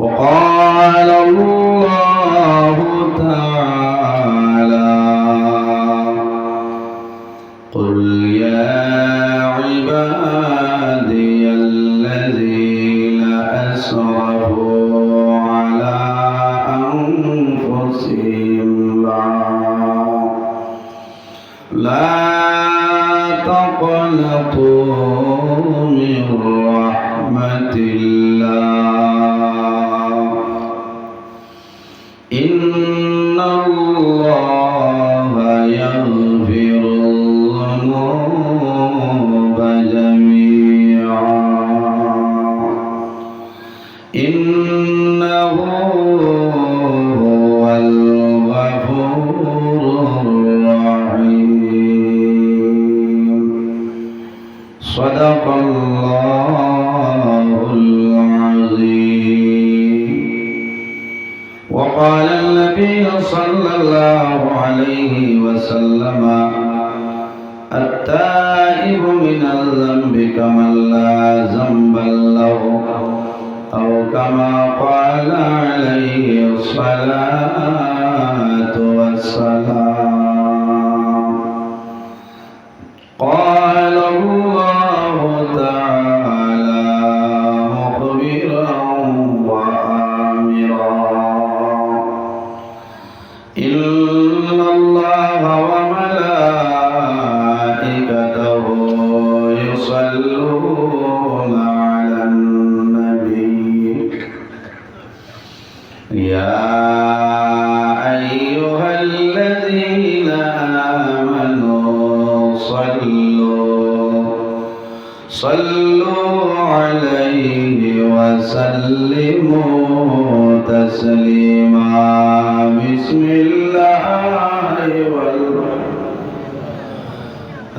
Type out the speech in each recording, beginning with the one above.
وقال الله تعالى قل يا عبادي الذين أسرفوا على أنفسهم لا تقنطوا من رحمة الله إن الله يغفر الذنوب جميعا إنه هو الغفور الرحيم صدق الله العظيم. وقال النبي صلى الله عليه وسلم التائب من الذنب كمن لا ذنب له أو كما قال عليه الصلاة والسلام. قال الله تعالى مخبرا وآمرا إن الله وملائكته يصلون على النبي يا أيها الذين آمنوا صلوا عليه وسلموا تسليما. بسم الله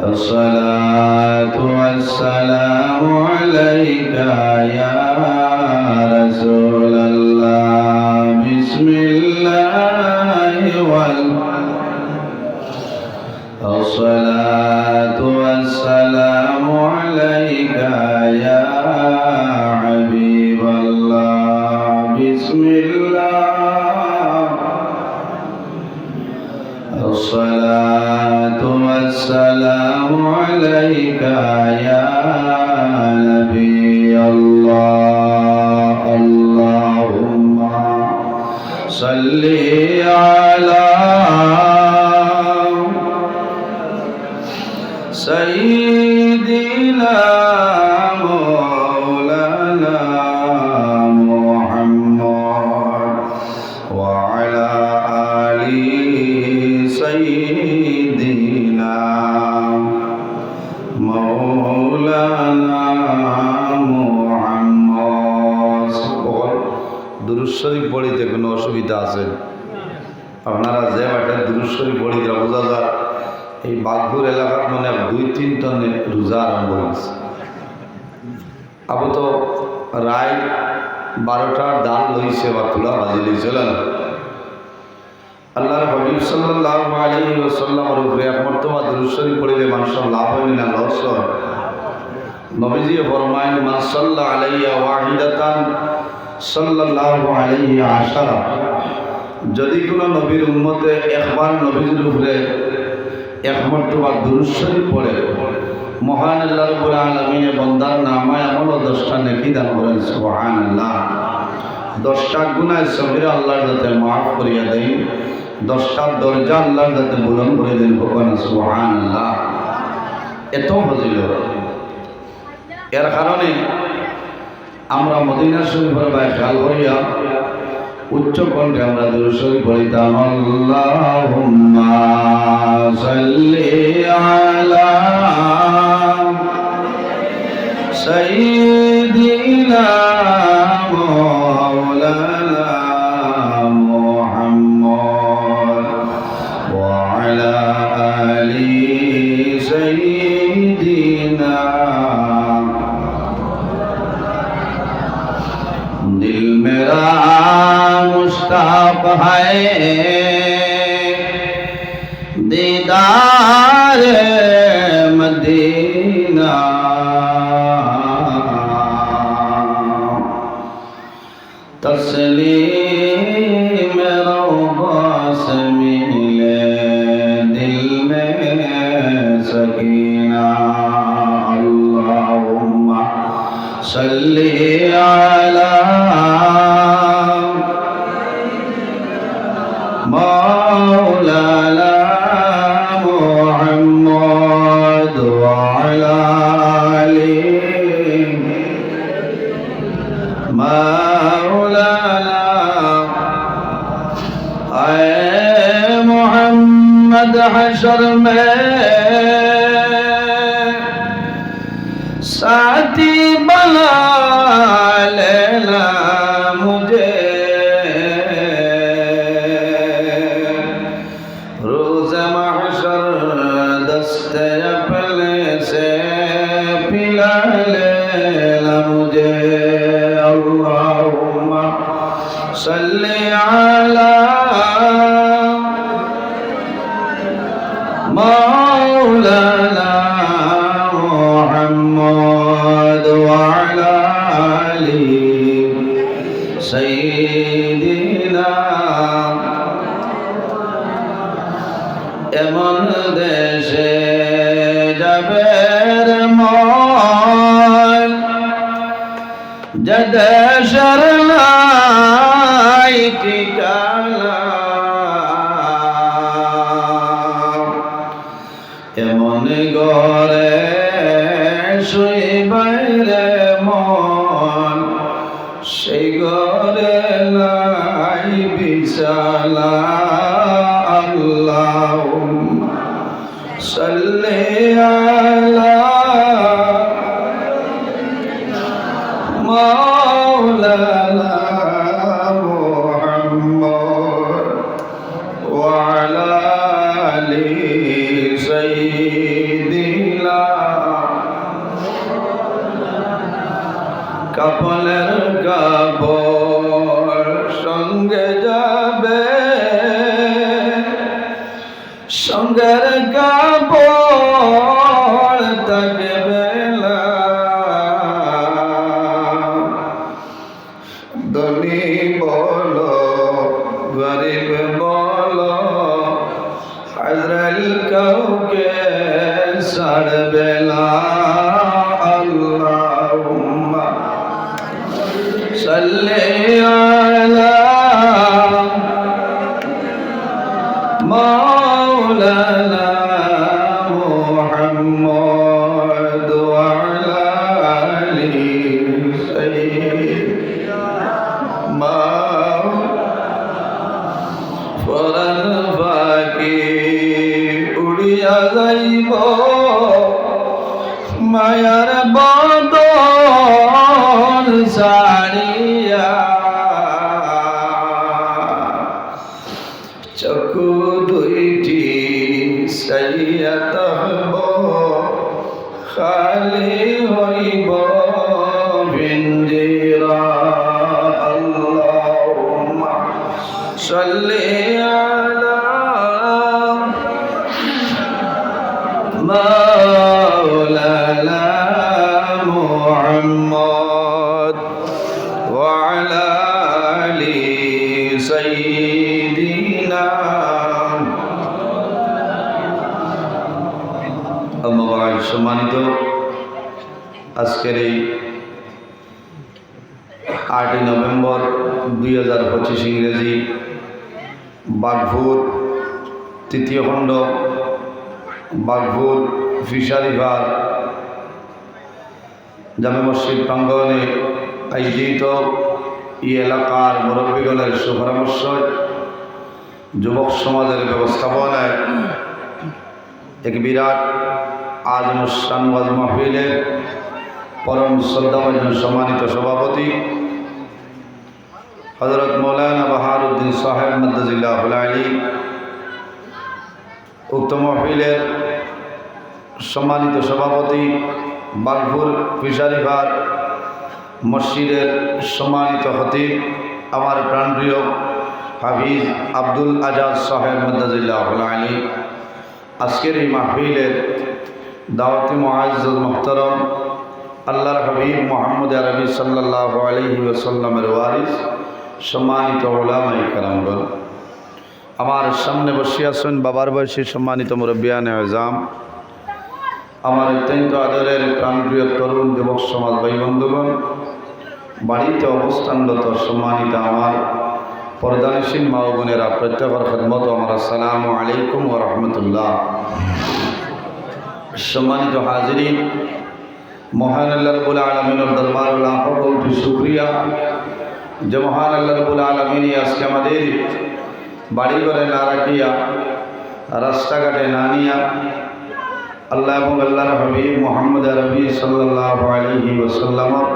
والصلاة والسلام عليك يا رسول الله. بسم الله والصلاة والسلام عليك يا حبيب الله. بسم الله الصلاة والسلام عليك يا نبي الله. اللهم صل على سيدنا مولانا محمد وعلى آل سيدنا مولانا محمد. দুরূদ শরীফ পড়িতে কোনো অসুবিধা আছে? আপনারা যে একটা দুরূদ শরীফ পড়িতে বোঝা যায় এই বাঘপুর এলাকার মানে 2-3 টনের রোজা আরম্ভ হয়েছে। আবু তো রায় 12টার দান লইছে বা তুলা বাজি লইছিলেন। আল্লাহর হাবিব সাল্লাল্লাহু আলাইহি ওয়াসাল্লামের উপরে এক মর্তবা দুরূদ শরীফ পড়িলে মানুষের লাভ হয় না লস হয়। নবীজি ফরমায়েন মান সাল্লা আলাইয়া ওয়াহিদাতান সাল্লাল্লাহু আলাইহি আশারা। যদি কোনো নবীর উম্মতে একবার নবীজির উপরে এক মর্তবা দুরূদ শরীফ পড়ে মহান আল্লাহ রাব্বুল আলামিন বান্দার নামায় আমল 10টা নেকি দান করেন। সুবহানাল্লাহ। 10টা গুনাহ সগীরা আল্লাহর যাতে মাফ করিয়া দেন, 10টা দরজা আল্লাহর যাতে বুলন্দ করে দেন। সুবহানাল্লাহ। এত ফজিলত। এর কারণে আমরা মদিনা শরীফের ভাই খেয়াল করিয়া উচ্চ কণ্ঠে আমরা দুরূদ শরীফ পড়িতাম। আল্লাহুম্মা সাল্লি আলা সাইয়্যিদিনা মাওলানা মুহাম্মদ ওয়া আলা আলি সাইয়্যিদিনা। दिल मेरा मुश्ताक है दीदार मदीना। तस्लीम रौबा से मिले दिल में सकीना अल्लाहुम्मा सल्ली अला मौलाना मुहम्मद व अला आलि मौलाना ऐ मोहम्मद हशर में साथी बना लेना मुझे रोज़ महशर दस्ते अपने से पिला लेना मुझे अल्लाहुम्मा सल्ली अला मौलाना मुहम्मद व अला आलि सय्यिदिना এমন দেশে যাবে রে মন যে দেশের নাই ঠিকানা এমন ঘরে শুইবাই রে মন সেই ঘরে নাই বিছানা اللهم صل على مولانا محمد وعلى آل سيدنا কাপলের কাপড় সঙ্গে যাবে সঙ্গের কাপড় থাকবে না ধনী বলো গরিব বলো আজরাইল কাউকে ছাড়বে না আল্লাহুম্মা সাল্লি আলা مولانا محمد وعلى آله سيدنا ফরান পাখি উড়িয়া যাইব মায়ার বদন ছাড়িয়া চকু দুইটি সাইয়াত হব খালি হইব ভিঞ্জিরা আল্লাহুম্মা সাল্লি আলা মাওলানা মুহাম্মদ ওয়া আলা আলি সাইয়্যিদিনা সম্মানিত আজকের এই 8 নভেম্বর 2025 ইংরেজি বাঘপুর তৃতীয় খণ্ড বাঘপুর ফিশারি ঘাট জামে মসজিদ প্রাঙ্গণে আয়োজিত এই এলাকার মুরব্বীগণের সুপরামর্শ যুবক সমাজের ব্যবস্থাপনায় এক বিরাট আজ অনুষ্ঠান ওয়াজ মাহফিলের পরম শ্রদ্ধাভাজন সম্মানিত সভাপতি হযরত মৌলানা বাহারউদ্দিন সাহেব মাদ্দাজিল্লাহুল আলী, উক্ত মাহফিলের সম্মানিত সভাপতি বাঘপুর ফিশারি ঘাট মসজিদের সম্মানিত খতিব আমার প্রাণপ্রিয় হাফিজ আব্দুল আজাদ সাহেব মাদ্দাজিল্লাহুল আলী, আজকের এই মাহফিলের দাওয়াতে মুআজ্জাজ মুহতারাম আল্লাহর হাবিব মুহাম্মদ আরবি সাল্লাল্লাহু আলাইহি ওয়াসাল্লামের ওয়ারিস সম্মানিত উলামায়ে কেরামগণ, আমার সামনে বসে আছেন বাবার বয়সী সম্মানিত মুরব্বিয়ানে আজম, আমার অত্যন্ত আদরের প্রাণপ্রিয় তরুণ যুবক সমাজ ভাই বন্ধুগণ, বাড়িতে অবস্থানরত সম্মানিত আমার পর্দানিসীন মা ও বোনেরা, প্রত্যেকের খেদমত আমার আসসালামু আলাইকুম ওয়া রাহমাতুল্লাহ। সম্মানিত হাজিরিন, মহান আল্লাহ রাব্বুল আলামিনের দরবারে লাখো কোটি শুকরিয়া যে মহান আল্লাহ রাব্বুল আলামিন আজকে আমাদের বাড়ি ঘরে না রাখিয়া, রাস্তাঘাটে না নিয়া আল্লাহ এবং আল্লাহর হাবিব মুহাম্মদ আরবি সাল্লাল্লাহু আলাইহি ওয়াসাল্লামের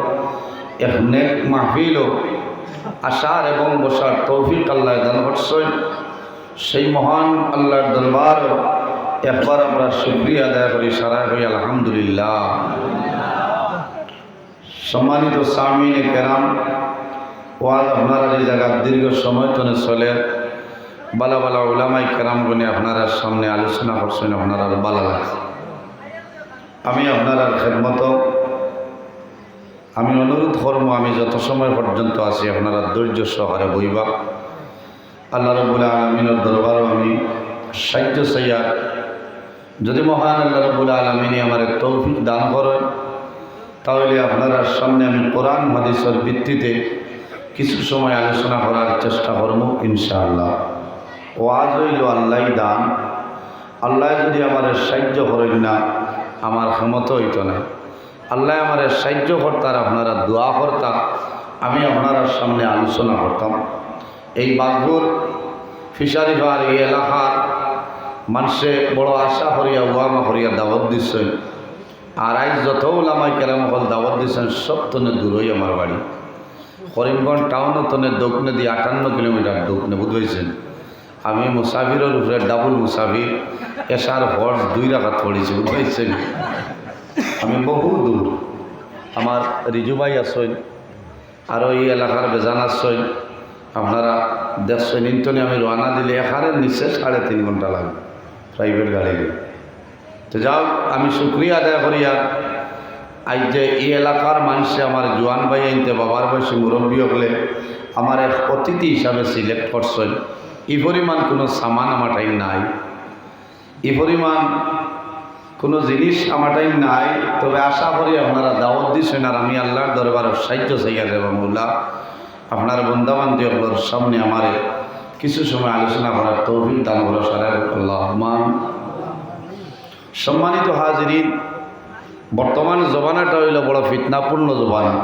এক নেক মাহফিল আসার এবং বসার তৌফিক আল্লাহ দান করছেন। সেই মহান আল্লাহর দরবার একবার আমরা শুকরিয়া আদায় করি, সারা করি আলহামদুলিল্লাহ। সম্মানিত সামিনে কেরাম, ওয়াজ আপনারা এই জায়গার দীর্ঘ সময় তনে চলে, বালা বালা উলামায়ে কেরামগণে আপনারা সামনে আলোচনা করছেন, আপনারা ভালো লাগছে। আমি আপনার খেদমত আমি অনুরোধ করবো, আমি যত সময় পর্যন্ত আছি আপনারা ধৈর্য সহকারে বইবা। আল্লাহ রাব্বুল আলামিনের দরবারও আমি সাহায্য চাইয়া, যদি মহান আল্লাহ রাব্বুল আলামিন আমার তৌফিক দান করেন, তাহলে আপনারা সামনে আমি কোরআন হাদিসের ভিত্তিতে কিছু সময় আলোচনা করার চেষ্টা করব ইনশাআল্লাহ। ওয়াজ হইল আল্লাহই দান, আল্লাহ যদি আমার সাহায্য করেন না, আমার ক্ষমতা হইত না। আল্লাহ আমার সাহায্য করতার, আপনারা দোয়া করতাম, আমি আপনার সামনে আলোচনা করতাম। এই বাগপুর ফিশারিঘাট এই এলাকার মানুষে বড় আশা করিয়া ওয়ামা করিয়া দাওয়াত দিচ্ছেন, আর আজ যত ওলামায়ে কেরাম হল দাওয়াত দিচ্ছেন, সব তনে দূরই আমার বাড়ি। করিমগঞ্জ টাউনও তনে দক্ষিণে দিয়ে 58 কিলোমিটার দক্ষিণে, বুঝেছেন। আমি মুসাফিরের উপরে ডাবল মুসাফির, এসার হর্স 2 রাকাত পড়েছি, বুঝেছেন। আমি বহু দূর, আমার রিজু ভাই আসেন, আরও এই এলাকার বেজান আসেন, আপনারা দেখছেন। ইন্টনে আমি রওনা দিলে এখানের নিচে 3.5 ঘন্টা লাগবে প্রাইভেট গাড়ি। তো যাও, আমি শুক্রিয়া আদায় করি। আর আজ যে এই এলাকার মানুষে আমার জোয়ান ভাই আনতে বাবার বয়সী মুরব্বী হলে আমার এক অতিথি হিসাবে সিলেক্ট করছেন। এই পরিমাণ কোনো সামান আমার টাইম নাই, এই পরিমাণ কোনো জিনিস আমার টাইম নাই। তবে আশা করি আপনারা দাওয়াত দিচ্ছেন, আর আমি আল্লাহর দরবারের সাহায্য চাইয়া দেব। মৌলা আপনার বন্দাবান্ধবগুলোর সামনে আমার কিছু সময় আলোচনা করার তৌফিক দান করো, সারা আল্লাহুম্মা। সম্মানিত হাজিরিন, বর্তমান জমানাটা হইল বড় ফিতনাপূর্ণ জমানা।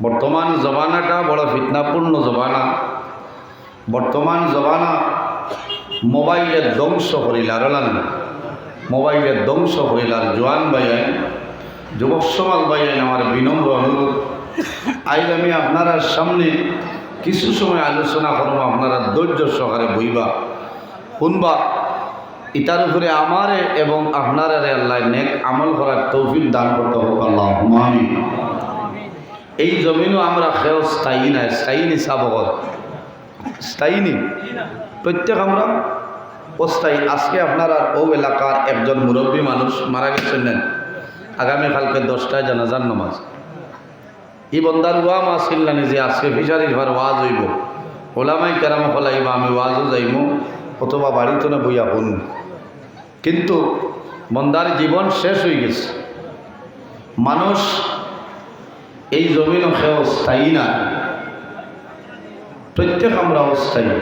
বর্তমান জমানাটা বড় ফিতনাপূর্ণ জমানা। বর্তমান জমানা মোবাইলের ধ্বংস করিলার, মোবাইলের ধ্বংস করিলার। জোয়ান ভাইয়ান, যুবক সমাজ ভাইয়ান, আমার বিনম্র অনুরোধ, আজ আমি আপনারা সামনে কিছু সময় আলোচনা করব, আপনারা ধৈর্য সহকারে বইবা, শুনবা। ইটার উপরে আমারে এবং আপনারা আল্লাহ নেক আমল করার তৌফিক দান করতে হোক, আল্লাহুম্মা আমিন। এই জমিনও আমরা খেও স্থায়ী নাই, স্থায়ী নি সাবগত, স্থায়ী নি, প্রত্যেক আমরা অস্থায়ী। আজকে আপনারা ও এলাকার একজন মুরব্বী মানুষ মারা গেছেন, আগামীকালকে 10টায় জানাজার নামাজ। এই বন্দার ওয়াম আসিল না যে আজকে ফিশারির ঘর ওয়াজ হইব, ওলামায়ে কেরাম হলাইব, আমি ওয়াজও যাইব, অথবা বাড়িতে না বইয়া শুন। কিন্তু বন্দার জীবন শেষ হয়ে গেছে। মানুষ এই জমিনও কেউ স্থায়ী না, প্রত্যেক আমরা অস্থায়ী।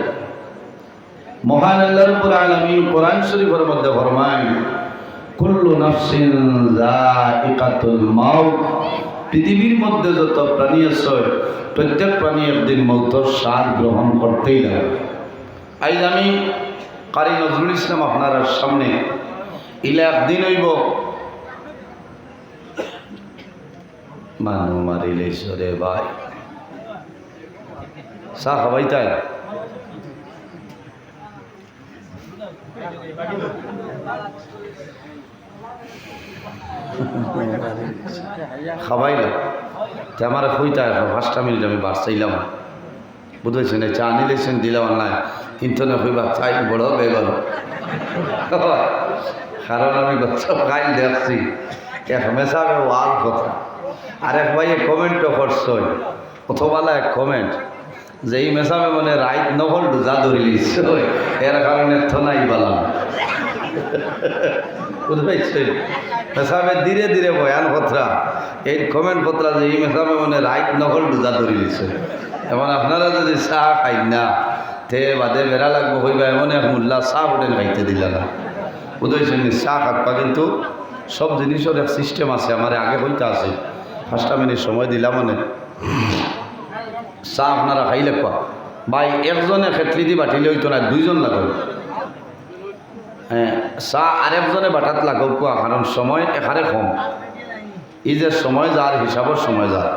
মহান আল্লাহ রাব্বুল আলামিন কোরআন শরীফের মধ্যে ফরমান, কুল্লু নাফসিন যায়িকাতুল মাউত। পৃথিবীর মধ্যে যত প্রাণী আছে, প্রত্যেক প্রাণী একদিন মৌতের স্বাদ গ্রহণ করতেই লাগে। আজ আমি কারি নজরুল ইসলাম আপনার সামনে ইলে একদিন হইব মানু মারিলে সরে ভাই চা খাবাই তাই খাবাই না আমার হইতা 5টা মিনিট আমি বাড়ছাইলাম, বুঝেছেন। চা নিলেছেন দিলাম না, কিন্তু না হইবা চাই বড় হয়ে গেল, কারণ আমি সব খাই দেখছি এক মেশাবে ওয়াল কথা। আরেক ভাই কমেন্টও করছ, অথবালা এক কমেন্ট, যে এই মেসাবে মানে রাইত নহল দুজা ধরিলিস এর কারণে থনাই বালাম বুঝতে মেসাবে ধীরে ধীরে বয়ান পত্রা এই কমেন্ট পত্রা যে এই মেসাবে মানে রাইত নহল দুজা ধরিলিস এখন আপনারা যদি চাহ খাই না তে বাদে বেড়া লাগবো হইবা এমন এক মোল্লা চাহ হোটেল খাইতে দিলা না বুঝেছেন চাহ খাটবা কিন্তু সব জিনিসের এক সিস্টেম আছে আমার আগে হইতে আছে 5টা মিনিট সময় দিলাম মানে চাহ আপনারা খাইলে কোয়া ভাই একজনে খেতলি দি বাটিলে হইতো না 2জন লাগাও হ্যাঁ চাহ আরেকজনে বাটাত লাগাও কোয়া কারণ সময় এখানে কম এই যে সময় যার হিসাবের সময় যার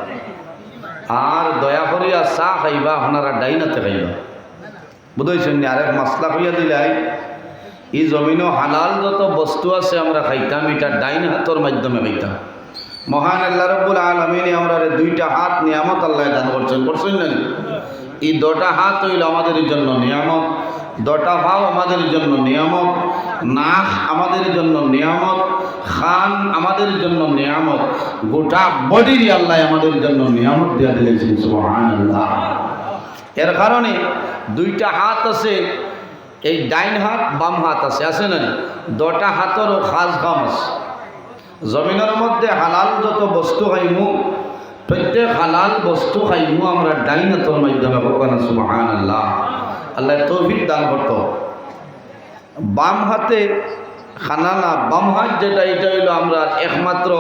আর দয়া করিয়া চাহ খাইবা আপনারা ডাইনাতে খাইবা বুঝেছেন আরেক মাসলা হইয়া দিলাই এই জমিনও হালাল যত বস্তু আছে আমরা খাইতাম এটা ডাইন হাতর মাধ্যমে খাইতাম মহান আল্লাহ রাব্বুল আলামিন আমরা 2টা হাত নিয়ামত আল্লাহ দান করছেন না এই 2টা হাত হইল আমাদের জন্য নিয়ামত 2টা পাও আমাদের জন্য নিয়ামত নাক আমাদের জন্য নিয়ামত খান আমাদের জন্য নিয়ামত গোটা বডির আল্লাহ আমাদের জন্য নিয়ামত দিয়া দিয়েছেন সুবহানাল্লাহ এর কারণে 2টা হাত আছে এই ডাইন হাত বাম হাত আছে না 2টা হাতেরও খাস কাম আছে জমিনের মধ্যে হালাল যত বস্তু খাইমু প্রত্যেক হালাল বস্তু খাইমু আমরা ডাইন হাতের মাধ্যমে ভগবান সুবহানাল্লাহ আল্লাহ তৌফিক দান করত বাম হাতে খানা না বাম হাত যেটা এটা হইল আমরা একমাত্র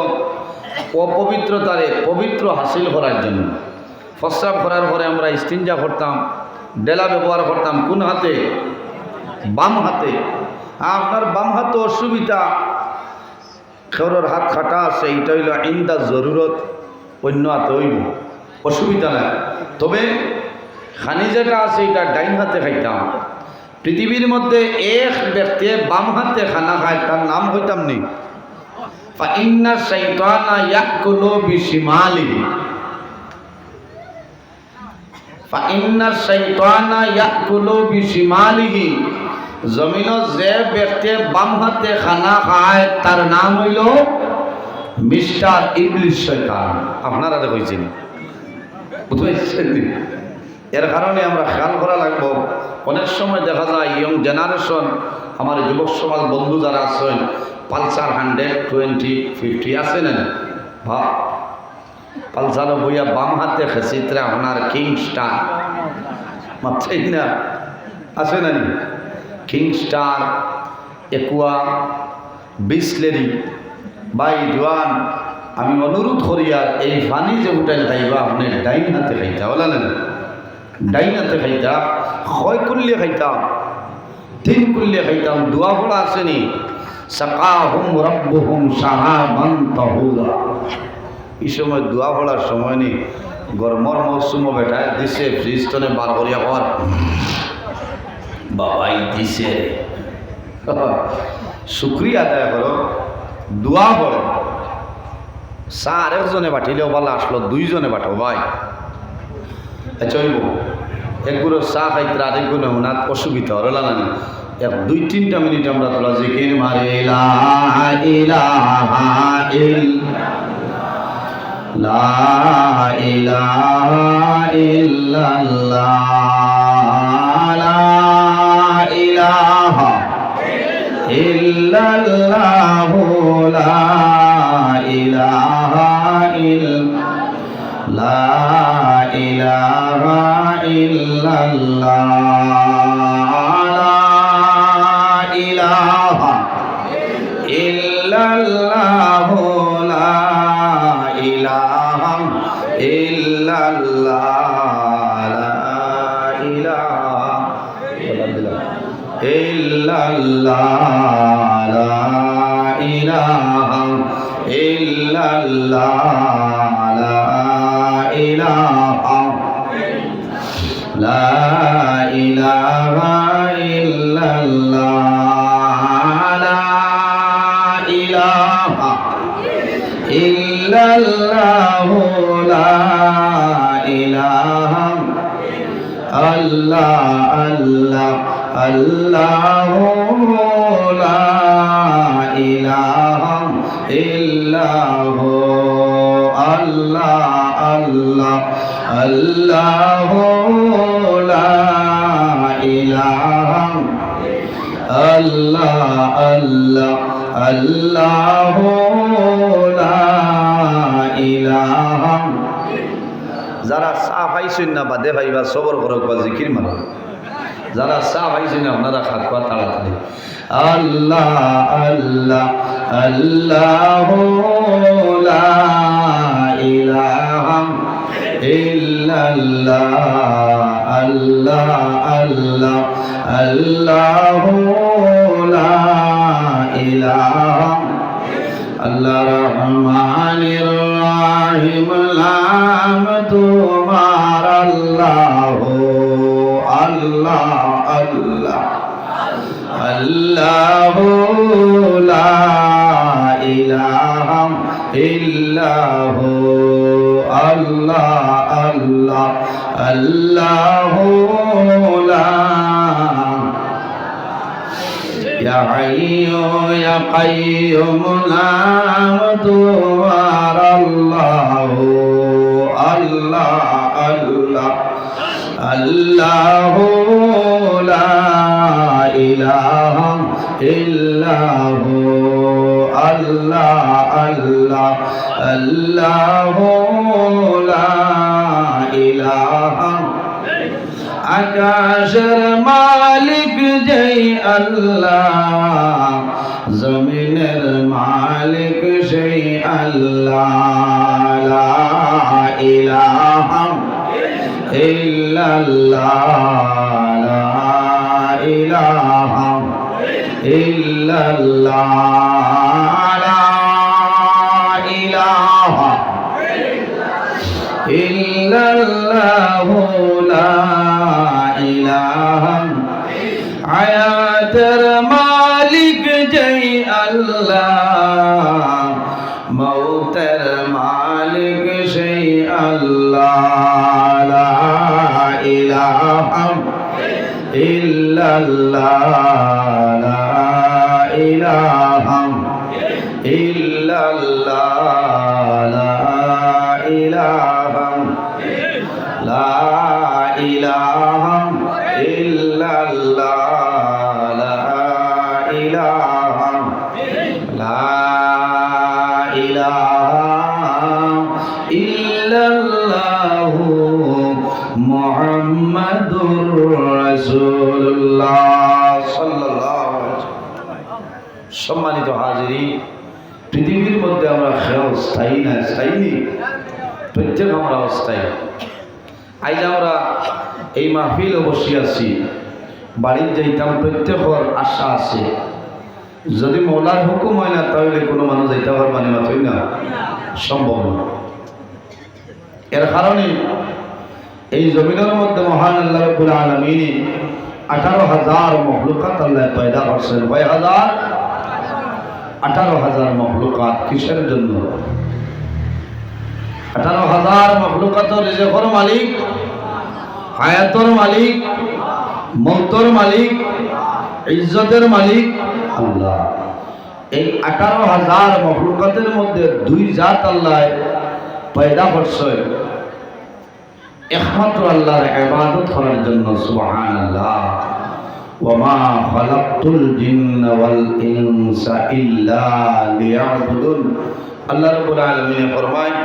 অপবিত্রতারে পবিত্র হাসিল করার জন্য প্রস্রাব করার পরে আমরা ইস্তিনজা করতাম ডেলা ব্যবহার করতাম কোন হাতে বাম হাতে আপনার বাম হাতে অসুবিধা খেউরের হাত খাটা আছে এটা হইল ইন্দা জরুরত অন্য হাতে হইব অসুবিধা নাই তবে খানি যেটা আছে এটা ডাইন হাতে খাইতাম পৃথিবীর মধ্যে এক ব্যক্তি বাম হাতে খানা খায় তার নাম হইতাম নি ফাইন্না শাইতানা ইয়াকুলু বিশিমালিহি ফাইন্না শাইতানা ইয়াকুলু বিশিমালিহি জমিনত যে ব্যক্তি বাম হাতে খানা খায় তার নাম হইল মিস্টার ইবলিস শয়তান আপনারা কইছেন বুঝছেন এর কারণে আমরা খেয়াল করা লাগবো অনেক সময় দেখা যায় ইয়ং জেনারেশন আমার যুবক সমাজ বন্ধু যারা আছেন পালসার 100-20-50 আছে না ভা পালসারও বইয়া বাম হাতে খেসিত্রে আপনার কিং স্টার মাত্রাই না আছে না কিং স্টার একুয়া বিসলেরি বাই জোয়ান আমি অনুরোধ করি আর এই পানি যে উঠাই খাইবা আপনি ডাইন হাতে খাইতা বলা না ডাইন হাতে খাইতাম 6 কুল্লে খাইতাম 3 কুল্লে খাইতাম দোয়া পড়া আসেনি সাকাহুম রাব্বুহুম শাহাবান তাহুরা এই সময় দোয়া পড়ার সময় নেই গরমর মৌসুম বেটায় দিছে ফ্রিজটনে বার করিয়া পর বাবাই দিছে শুক্রিয়া আদায় করো দোয়া পড়ো চা আরেকজনে বাটিলেও ভালো আসলো 2জনে বাটো ভাই চলব একগুলো চা খাইতে আরেকগুলো ওনার অসুবিধা হলো না 2-3টা মিনিট আমরা তোলা জিকির মারে লা ইলাহা ইল্লাল্লাহ লা ইলাহা ইল্লাল্লাহ লা ইলাহা ইল্লাল্লাহ লা ইলাহা ইল্লাল্লাহ লা ইলাহা ইল্লাল্লাহ লা ইলাহা ইল্লাল্লাহ লা ইলাহা ইল্লাল্লাহ লা ইলাহা লা ইলাহা ইল্লাল্লাহ লা ইলাহা ইল্লাল্লাহ লা ইলাহা আল্লাহ আল্লাহ আল্লাহ লা ইলাহা ইল্লাল্লাহ আল্লাহ আল্লাহ আল্লাহু লা ইলাহা আল্লাহ আল্লাহ আল্লাহু লা ইলাহা। যারা চা পাইছেন না বাদে ভাইবা সবর করক বা জিকির মারো, যারা চা পাইছেন আপনারা খাওয়া তাড়াতাড়ি। আল্লাহ আল্লাহ আল্লাহু লা ইলাহা ইল্লাল্লাহ আল্লাহ আল্লাহ আল্লাহু লা ইলাহা। আল্লাহ রহমানির রহিম নাম তোমার আল্লাহ আল্লাহ আল্লাহ আল্লাহু লা ইলাহা ইল্লাহু আল্লাহ আল্লাহ আল্লাহু লা ইয়া হাইয়্যু ইয়া কাইয়্যুম নাম তোমার আল্লাহ আল্লাহ আল্লাহ আল্লাহু লা ইলাহা ইল্লাহু আল্লাহ আল্লাহ আল্লাহু লা ইলাহা। আকাশের মালিক যেই আল্লাহ, জমিনের মালিক সেই আল্লাহ, লা ইলাহা ইল্লাল্লাহ লা ইলাহা ইল্লাল্লাহ লা ইলাহা ইল্লাল্লাহু লা ইলাহা। হায়াতের মালিক যেই আল্লাহ, মৌতের মালিক সেই আল্লাহ, লা ইলাহা ইল্লাল্লাহ লা ইলাহা ইল্লাল্লাহ লা ইলাহা লা ইলাহা ইল্লাল্লাহ লা ইলাহা লা ইলাহা ইল্লাল্লাহু মুহাম্মাদুর রাসূলুল্লাহ সাল্লাল্লাহু আলাইহি ওয়াসাল্লাম। সম্মানিত হাজিরিন, পৃথিবীর মধ্যে আমরা খেয়াল স্থায়ী না, স্থায়ী নেই, প্রত্যেক আমরা অস্থায়ী। আজ আমরা এই মাহফিল বসে আছি, বাড়ির যাইতাম প্রত্যেকের আশা আছে, যদি মৌলার হুকুম হয় না তাহলে কোনো মানুষ যাইতে পারবে না, মাত্রই না, সম্ভব না। এর কারণে এই জমিনের মধ্যে মহান আল্লাহ রাব্বুল আলামিন 18,000 মখলুকাত আল্লাহ পয়দা করছেন। কয় হাজার? 18,000 মখলুকাত। কিসের জন্য? 18,000 মখলুকাতের রিজেকের মালিক, হায়াতের মালিক, মৌতের মালিক, ইজ্জতের মালিক আল্লাহ। এই 18,000 মখলুকাতের মধ্যে দুই জাত আল্লাহ পয়দা করছে একমাত্র আল্লাহর ইবাদত করার জন্য। সুবহানাল্লাহ। ওয়ামা খালাকতুল জিন্না ওয়াল ইনসা ইল্লা লিয়াবুদুন। আল্লাহ রাব্বুল আলামিন ফরমায়,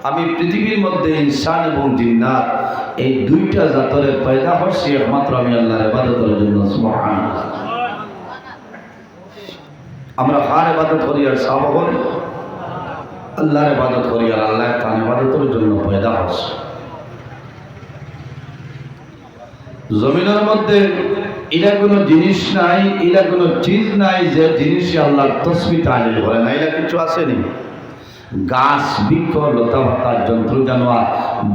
আমি পৃথিবীর মধ্যে ইনসান এবং জিন্নাত এই দুইটা জাতের পয়দা করছি একমাত্র আমি আল্লাহর ইবাদতের জন্য। সুবহানাল্লাহ। আমরা কার ইবাদত করি আর সব করি? আল্লাহর ইবাদত করি আর আল্লাহ তার ইবাদতের জন্য পয়দা করছে। জমিনের মধ্যে এরা কোনো জিনিস নাই, এরা কোনো চিজ নাই যে জিনিসে আল্লাহর তসবিহ তাহলিল করে না। এরা কিছু আসেনি। গাছ, বৃক্ষ, লতা পাতা, জন্তু জানোয়ার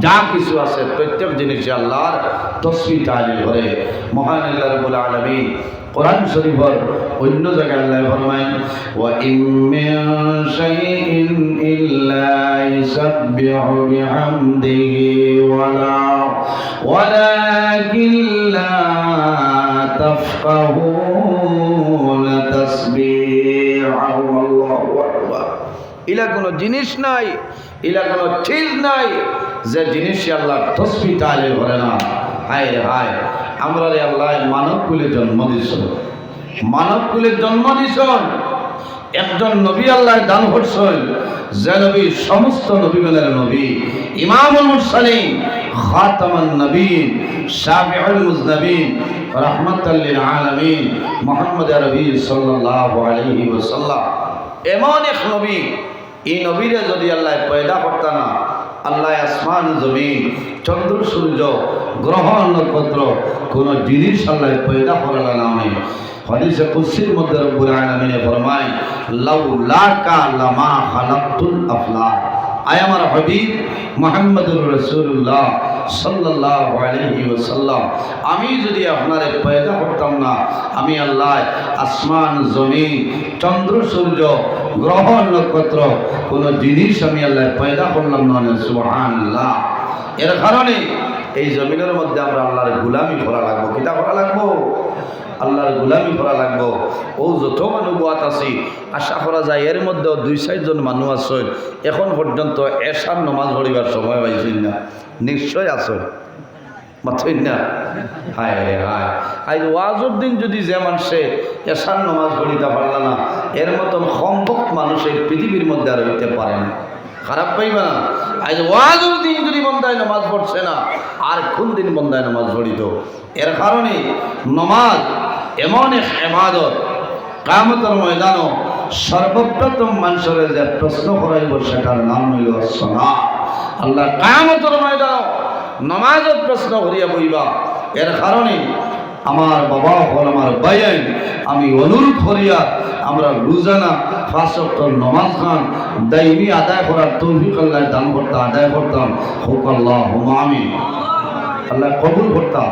যা কিছু আছে প্রত্যেক জিনিসে আল্লাহর তসবিহ তাহলিল করে। মহান আল্লাহ রাব্বুল আলামিন কোরআন শরীফের অন্য জায়গায় আল্লাহ ফরমায়, ওয়া ইম মিন শাইইন ইল্লা ইউসাব্বিহু বিহামদিহি ওয়ালাকিন লা তাফকাহুনা তাসবিহাহু। আল্লাহু আকবার। এলা কোনো জিনিস নাই এলা কোনো ঠিক নাই যে জিনিস আল্লাহ তসবি তাহলে করে না। হায় রে হায়, আমরা রে আল্লাহ মানব কুলে জন্ম দিছ, মানব কুলে জন্ম দিছ, একজন নবী আল্লাহ দান করছেন যে নবী সমস্ত নবীগণের নবী, ইমামুল মুরসালিন, খাতামুন নবীন, শাফিউল মুজনবিন, রাহমাতাল লিল আলামিন, মুহাম্মদ আরবি সাল্লাল্লাহু আলাইহি ওয়াসাল্লাম। এমন এক নবী, এই নবীরে যদি আল্লাহ পয়দা করতা না, আল্লাহ আসমান জমিন চন্দ্র সূর্য গ্রহ নক্ষত্র কোন জিনিস আল্লাহ পয়দা করালা না। হাদিসে কুদসির মধ্যে রব্বুল আলামিন ফরমায়, লাউলাকা লামা খালাকতুল আফলাক। আয় আমার হাবিব মুহাম্মদুর রাসূলুল্লাহ সাল্লাল্লাহু আলাইহি ওয়াসাল্লাম, আমি যদি আপনারে পয়দা করতাম না, আমি আল্লাহ আসমান জমিন চন্দ্র সূর্য গ্রহ নক্ষত্র কোন জিনিস আমি আল্লাহ পয়দা করলাম না। সুবহানাল্লাহ। এর কারণে এই জমিনের মধ্যে আমরা আল্লাহর গোলামি করা লাগবো। কিতা করা লাগবো? আল্লাহর গোলামি করা লাগবো। ও যত মানুষ গোয়াত আছি, আশা করা যায় এর মধ্যে 2-4 জন মানুষ আছে এখন পর্যন্ত এশার নমাজ পড়িবার সময় পাইছেন না। নিশ্চয় আছে, মাথইন না? হায় রে হায়, আজ ওয়াজের দিন যদি যে মানুষে এশার নমাজ পড়িতে পারল না, এর মতন সম্ভব মানুষ এই পৃথিবীর মধ্যে আর হইতে পারে না। খারাপ পাইবা না? আজ ওয়াজের দিন যদি বন্দায় নমাজ পড়ছে না, আর কোন দিন বন্দায় নমাজ পড়িত? এর কারণে নমাজ এমন এক ইবাদত, কিয়ামতের ময়দানও সর্বপ্রথম মানুষের যে প্রশ্ন করাইব সেটার নাম হইল সালাত। আল্লাহ কিয়ামতের ময়দানও নমাজের প্রশ্ন করিয়া বইবা। এর কারণে আমার বাবা হল আমার ভাইয়েন, আমি অনুরোধ করিয়া আমরা রোজানা 5 ওয়াক্ত নামাজ খান দাইমি আদায় করার তৌফিক আল্লাহ দান করতাম, আদায় করতাম। হোক আল্লাহুম্মা আমিন। আল্লাহ কবুল করতাম।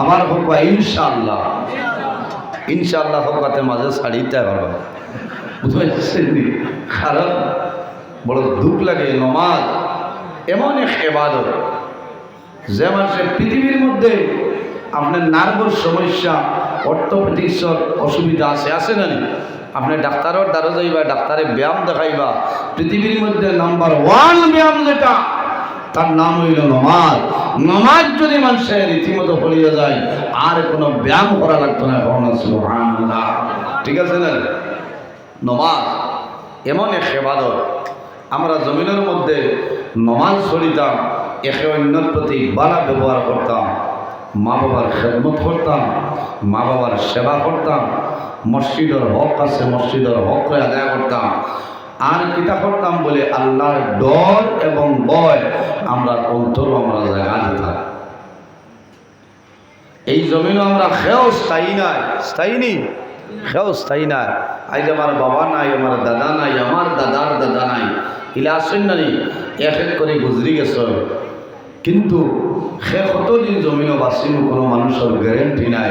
আমার হোক ইনশাআল্লাহ, ইনশাআল্লাহ হোকাতে মাঝে ছাড়িতে পারবা। বুঝতে খারাপ বড় দুঃখ লাগে। নমাজ এমন এক ইবাদত যে মানুষের পৃথিবীর মধ্যে আপনার নার্ভের সমস্যা, অর্থোপেডিক্সর অসুবিধা আছে না? আপনি ডাক্তারের দ্বারা যাইবা, ডাক্তারে ব্যায়াম দেখাইবা। পৃথিবীর মধ্যে নাম্বার 1 ব্যায়াম যেটা, তার নাম হইল নমাজ। নমাজ যদি মানুষের রীতিমতো পড়িয়া যায়, আর কোনো ব্যায়াম করা লাগতো না। সুবহানাল্লাহ। ঠিক আছে না? নমাজ এমন এক ইবাদত, আমরা জমিনের মধ্যে নমাজ পড়িতাম, একে অন্যের প্রতি ভালো ব্যবহার করতাম, মা বাবার খেদমত করতাম, মা বাবার সেবা করতাম, মসজিদের হক আছে মসজিদের হকরে আদায় করতাম। আর কিতা করতাম বলে আল্লাহর ডর এবং ভয় আমরা অন্তর আমরা জায়গা দিতাম। এই জমিনও আমরা খেও স্থায়ী নাই, স্থায়ী নেই, খেও স্থায়ী নাই। আজ আমার বাবা নাই, আমার দাদা নাই, আমার দাদার দাদা নাই, ইলা আসেন না নি, এক এক করে গুজরি গেছ। কিন্তু সে কতদিন জমিনও বাঁচিব কোনো মানুষের গ্যারেন্টি নাই।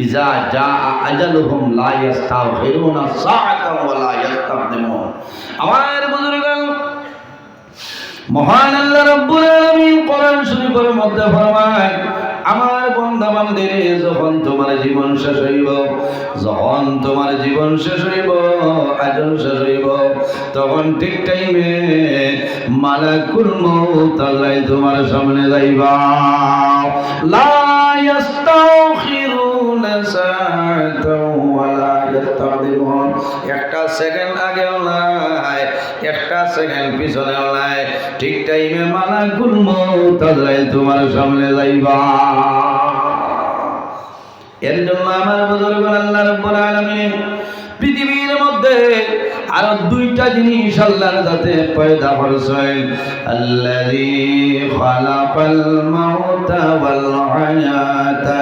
ইজা যা আজালুহুম লা ইস্তাগফিরুনা সাআতান ওয়া লা ইস্তাকদিমুন। আমার বুজুর্গান, মহান আল্লাহ রাব্বুল আলামিন কোরআন শরীফের মধ্যে ফরমায়, আমার বান্দা বান্দিরে যখন তোমার জীবন শেষ হইব, যখন তোমার জীবন শেষ হইব, আজল শেষ হইব, তখন ঠিক টাইমে মালাকুল মউত আল্লাহ তোমার সামনে যাইবা। লা ইস্তাখিরুনা সাআতাও ওয়া লা ইস্তাকদিমুন। একটা সেকেন্ড আগেও নাই, একটা সেকেন্ড পিছনেও নাই, ঠিক টাইমে মালাকুল মউত আল্লাহ তোমার সামনে যাইবা। এর জন্য আমার বুজুর্গ আল্লাহ রাব্বুল আলামিন পৃথিবীর মধ্যে আরো 2টা জিনিস আল্লাহর যাতে পয়দা করেছেন। আল্লাযী খালাকাল মাউতা ওয়াল হায়াতা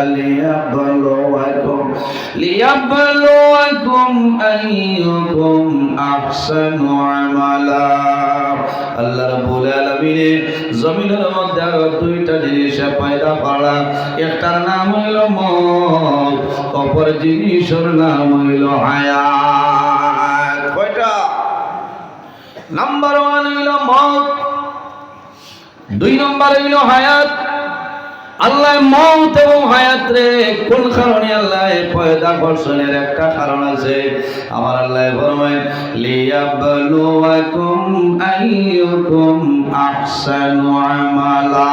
লিয়াবলুয়াকুম আইয়ুকুম আহসানু আমালা। আল্লাহ রাব্বুল আলামিন জমিনের মধ্যে আরো 2টা জিনিস পয়দা করা। একটার নাম হইল মউত, অপর জিনিসের নাম হইল হায়াত। কয়টা? নাম্বার 1 হইল মউত, 2 নম্বর হইল হায়াত। আল্লাহ মওত এবং হায়াত রে কোন কারণে আল্লাহ পয়দা করছেনের একটা কারণ আছে। আমার আল্লাহ ফরমায় লিয়াবলুয়াকুম আইয়ুকুম আহসানু আমালা।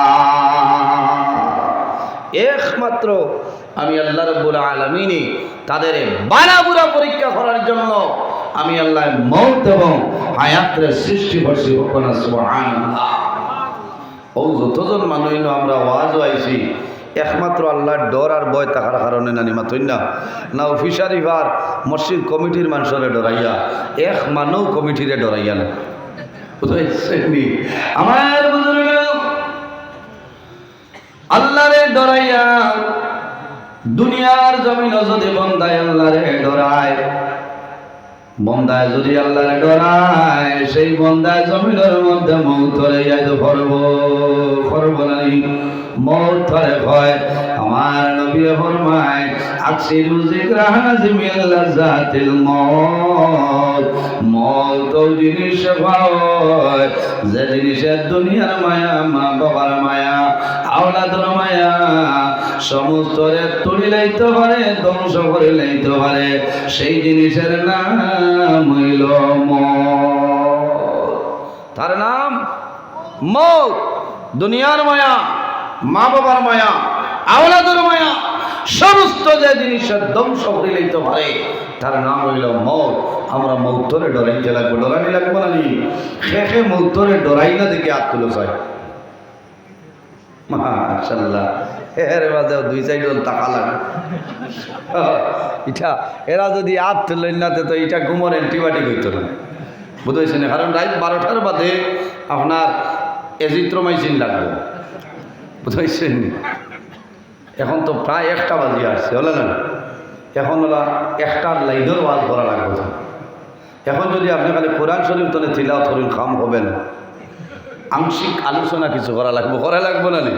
একমাত্র আমি আল্লাহ রাব্বুল আলামিন তাদের বাড়াবুরা পরীক্ষা করার জন্য আমি আল্লাহ মওত এবং হায়াত রে সৃষ্টি করছি। বলুন সুবহানাল্লাহ। ও যতজন মানুষ আমরা ওয়াজ আইছি একমাত্র আল্লাহর ডর আর ভয় থাকার কারণে নানি মাতই না অফিসারি ভার মসজিদ কমিটির মানুষরে ডরাইয়া এক মানুষ কমিটিরে ডরাইয়া না বুঝাইছেনি। আমার বুজুর্গ আল্লাহরে ডরাইয়া দুনিয়ার জমিন যদি বন্দায় আল্লাহরে ডরায়, বন্দায় যদি আল্লাহরে ডরায়, সেই বন্দায় জমিনের মধ্যে মৌতরে যাইতে করব নাই মৌতরে হয়। আমার নবী ফরমায় আকসিরু যিকরা হাযিমিল লাযাতিল মউত। মউত জিনিস হয় যে জিনিসের দুনিয়ার মায়া, মা বাবার মায়া, আওলাদের মায়া সমস্তরে তুলি লাইতে পারে, ধ্বংস করে লাইতে পারে, সেই জিনিসের নাম হইল মউত। তার নাম মউত। দুনিয়ার মায়া, মা বাবার মায়া, আওলাদের মায়া সমস্ত যে জিনিসের ধ্বংস করে লাইতে পারে তার নাম হইল মউত। আমরা মউতরে ডরাইতে লাগবো, ডরানি লাগবো না নি? খেখে মউতরে ডরাই না দেখে হাত তুলে চাই মাশাআল্লাহ। এর মাঝে দুই চারজন টাকা লাগে এটা এরা যদি হাত তুলেন না তো এটা ঘুমোর অ্যান্টিবায়োটিক হইতো না, বুঝেছেন? কারণ রাত 12টার বাদে আপনার এজিথ্রোমাইসিন লাগবে, বুঝেছেন? এখন তো প্রায় 1টা বাজে আসছে, হলে না? এখন ওলা 1টার লাইনের ওয়াজ করা লাগবে। এখন যদি আপনি খালি কোরআন শরীফ তলে তিলাওয়াত করেন কাম হবে না, আংশিক আলোচনা কিছু করা লাগবে না নি?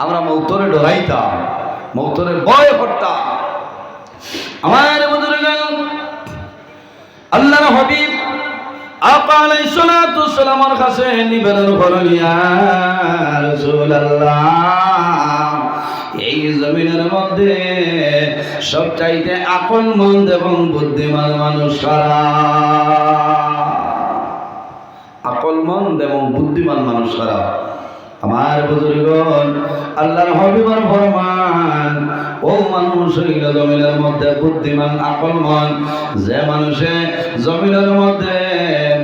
আমরা মৌতরে ডরাইতাম, মৌতরে ভয় করতাম। আমার বুজুর্গ আল্লাহর হাবিব আকা আলাইহিস সালাতু ওয়াস সালামের কাছে নিবেদন করেন, ইয়া রাসূলুল্লাহ, এই জমিনের মধ্যে সবচাইতে আকলমন্দ এবং বুদ্ধিমান মানুষ কারা? আকলমন্দ এবং বুদ্ধিমান মানুষ কারা? আমার বুজুর্গণ আল্লাহর হাবিবের ফরমান, ও মানুষ হইল জমিনের মধ্যে বুদ্ধিমান আকলমন্দ যে মানুষে জমিনের মধ্যে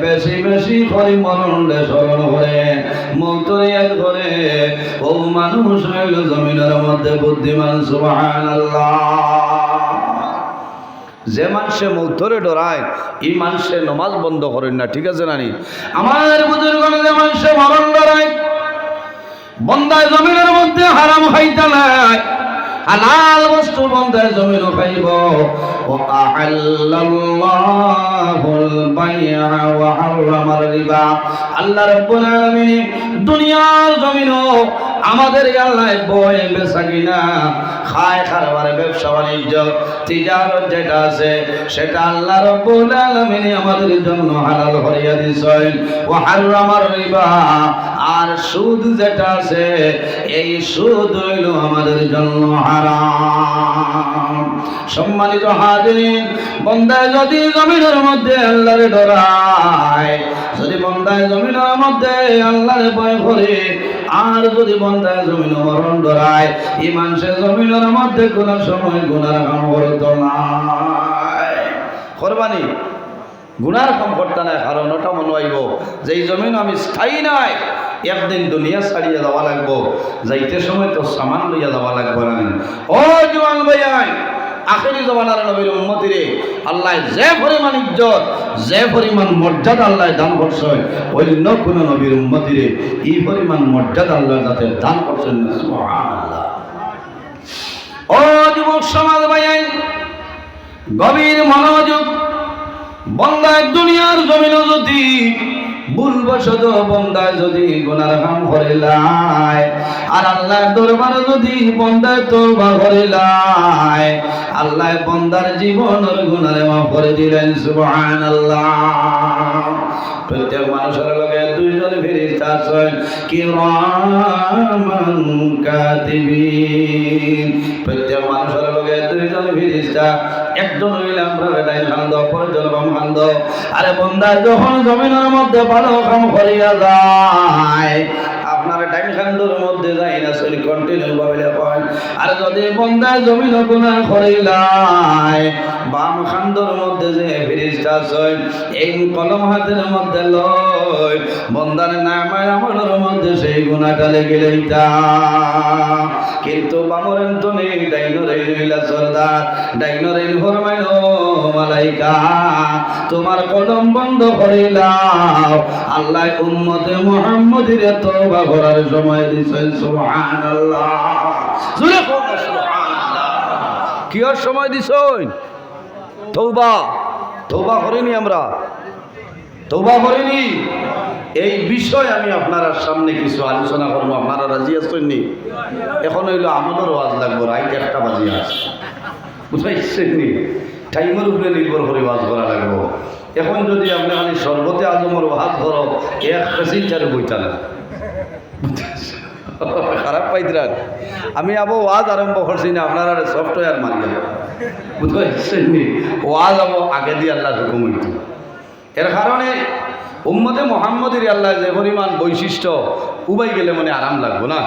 বেশি বেশি করে মরণে স্মরণ করে, মৌতরে ইয়াদ করে, ও মানুষ হইল জমিনের মধ্যে বুদ্ধিমান। সুবহানাল্লাহ। যে মানুষে মৌতরে ডরায় এই মানুষে নমাজ বন্ধ করেন না, ঠিক আছে নানি? আমার বুজুর্গণ যে মানুষে মরণ ডরায়, বন্দায় জমিনের মধ্যে হারাম খাইতে নাই, হালাল বস্তু বন্দায় জমিন খাইব। ও আহাল্লাল্লাহুল বাই'a ওয়া হারামার রিবা। আল্লাহ রাব্বুল আলামিন দুনিয়ার জমিনও আমাদের আল্লাহ বই বেচা কিনা, খায় খারবার, ব্যবসা বাণিজ্য, তিজারত যেটা আছে সেটা আল্লাহ রাব্বুল আলামিন আমাদের জন্য হালাল করিয়া দিয়েছেন। ওয়া হারামার রিবা, আর সুদ যেটা আছে এই সুদ হইল আমাদের জন্য হারাম। সম্মানিত হাজিরিন, বন্দায় যদি জমিনের মধ্যে আল্লাহরে ডরায়, যদি বন্দায় জমিনের মধ্যে আল্লাহরে ভয় করে, আর যদি বন্দায় জমিন মরণ ডরায়, এই মানুষের জমিনের মধ্যে কোন সময় গুনার কাম করতো না। করবানি গুনার কাম করতে নাই, কারণ ওটা মনে হইব যে এই জমিন আমি স্থায়ী নাই, একদিন দুনিয়া ছাড়িয়ে যাওয়া লাগবো, যাইতে সময় তো সামান লইয়া যাওয়া লাগবো না। ও জওয়ান ভাইয়াই, আখেরি জমানার নবীর উম্মতিরে আল্লাহ যে পরিমাণ ইজ্জত, যে পরিমাণ মর্যাদা আল্লাহ দান করছেন, অন্য কোন নবীর উম্মতিরে এই পরিমাণ মর্যাদা আল্লাহ যাতে দান করছেন না। সুবহানাল্লাহ। ও যুবক সমাজ ভাইয়াই, গভীর মনোযোগ। বন্দায় দুনিয়ার জমিনে যদি ভুলবশত বন্দায় যদি গুনার কাম করিলাই, আর আল্লাহর দরবারে যদি বন্দায় তওবা করিলাই, আল্লাহ বন্দার জীবনের গুনারে মাফ করে দিলেন। সুবহানাল্লাহ। প্রত্যেক মানুষের লগে দুইজন ফেরেশতা আছেন কিরামান কাতিবিন। প্রত্যেক মানুষের লগে দুইজন ফেরেশতা, একজন হইলে আমরা ডাইন হাত, অপরজন বাম হাত। আরে বান্দা যখন জমিনের মধ্যে ভালো কাম করিয়া যায়, আপনার ডাইন হাতের মধ্যে যায় না শরীর কন্টিনিউ ভাবে কয়। আর যদি বান্দা জমিন গুনাহ করিলাই, বাম হাতের মধ্যে যে ফেরেশতা আছে এই কলম হাতের মধ্যে লয়, বান্দার নামায় আমলের মধ্যে সেই গুনাহটা লেগে লইতা। কিন্তু বামরেন তো নেই, ডাইনরে হইলা সরদার, ডাইনরে ফরমাইলো মালাইকা তোমার কলম বন্ধ করিলাও। আল্লাহ উম্মতে মুহাম্মদের তওবা করার সময় দিছেন। সুবহানাল্লাহ, জোরে বলো সুবহানাল্লাহ। কিয়ার সময় দিছেন? তওবা। তওবা করিনি আমরা, তওবা করিনি। এই বিষয় আমি আপনার সামনে কিছু আলোচনা করবো। আপনারা রাজি আছেন নি? এখন হইল আমলের ওয়াজ লাগবো, রাইট 1টা বাজিয়ে আছে, বুঝাইছেন নি? টাইমের উপরে নির্ভর করে ওয়াজ করা লাগবো। এখন যদি আপনি খালি সর্বতে আজমর ওয়াজ ধরো, এক পেসেঞ্জারে বইতা না, খারাপ পাইতরান। আমি আবার ওয়াজ আরম্ভ করছি না, আপনারা সফটওয়্যার মারবেন, বুঝাইছেন নি? ওয়াজ আবার আগে দিয়ে আল্লাহ হুকুম হইতো। এর কারণে উম্মতে মুহাম্মদের আল্লাহ যে পরিমাণ বৈশিষ্ট্য, উবাই গেলে মনে আরাম লাগবো না।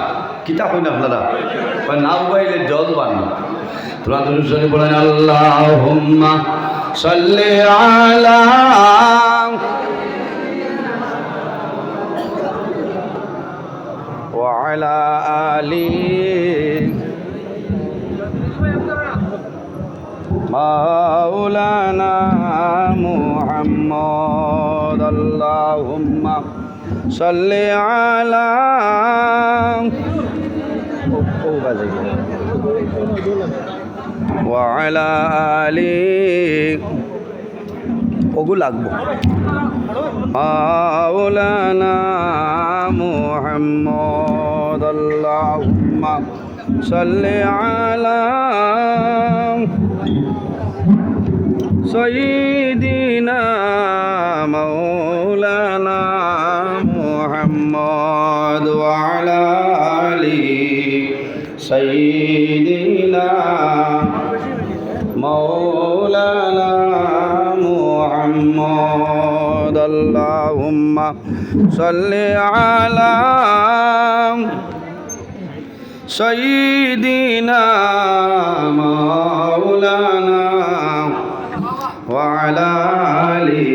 কিতাব হই না আপনারা, না উবাইলে জজ বান না। তোরা দুরূদ বলেন আল্লাহুম্মা সাল্লি আলা ওয়া আলা আলি মাওলানা মুহাম্মদ। আল্লাহুম্মা সাল্লি আলা ওয়া আলা আলি, ওগু লাগবো মাওলানা মুহাম্মদ। আল্লাহুম্মা সাল্লি আলা সাইয়্যিদিনা মাওলানা মুহাম্মদ ওয়া আলা আলি সাইয়্যিদিনা মাওলানা মুহাম্মদ। আল্লাহুম্মা সাল্লি আলা সাইয়্যিদিনা মাওলানা ওয়া আলা আলি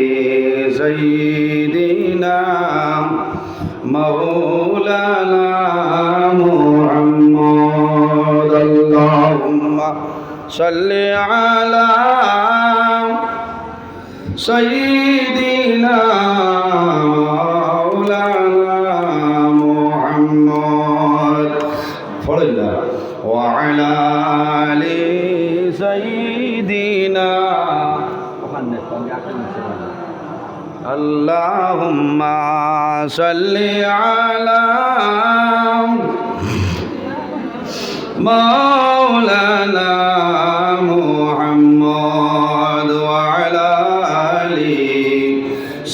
সাইয়্যিদিনা মাওলানা মুহাম্মদ। আল্লাহুম্মা সাল্লি আলা সাইয়্যিদিনা মাওলানা মুহাম্মদ ওয়া আলা আলি সাইয়্যিদিনা। আল্লাহুম্মা সাল্লি আলা মাওলানা মুহাম্মদ ওয়া আলা আলি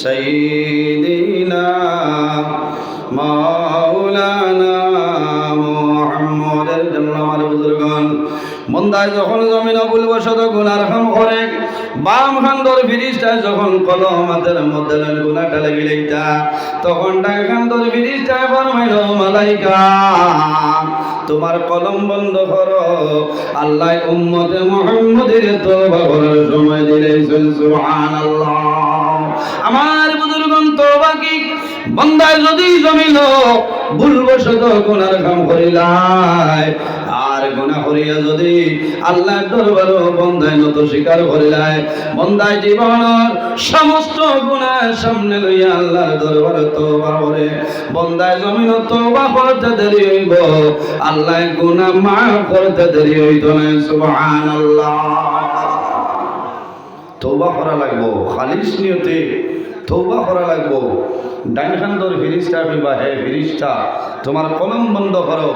সাইয়্যিদিনা মাওলানা মুহাম্মদ। এর জন্য আমার বুজুর্গগণ, মন্দায় যখন জমিন ভুলবশত গুনার কাম করে, বাম হাতের ফেরেশতা যখন কলম হাতের মধ্যে গুনাহটা লাগি লইতা, তখন ডান হাতের ফেরেশতা ফরমাইলো মালাইকা তোমার কলম বন্ধ করো। আল্লাহ উম্মতে মুহাম্মদের তওবা করার সময় দিলেন। সুবহানাল্লাহ। আমার বুজুর্গগণ, তওবা কি? বান্দায় যদি জমিন ভুলবশত গুনার কাম করিলাই, আর গুনাহ করিয়া যদি আল্লাহর দরবারে বন্দায় নত স্বীকার করিলাই, বন্দায় জীবনের সমস্ত গুনাহ সামনে লইয়া আল্লাহর দরবারে তওবা করে, বন্দায় জমিন তওবা করতে দেরি হইব, আল্লাহ গুনাহ মাফ করতে দেরি হইতো না। সুবহানাল্লাহ। তওবা করা লাগবো, খালিস নিয়তে তওবা করা লাগবো। ডাইন হাতের ফেরেশতা কইবা, হে ফেরেশতা তোমার কলম বন্ধ করো।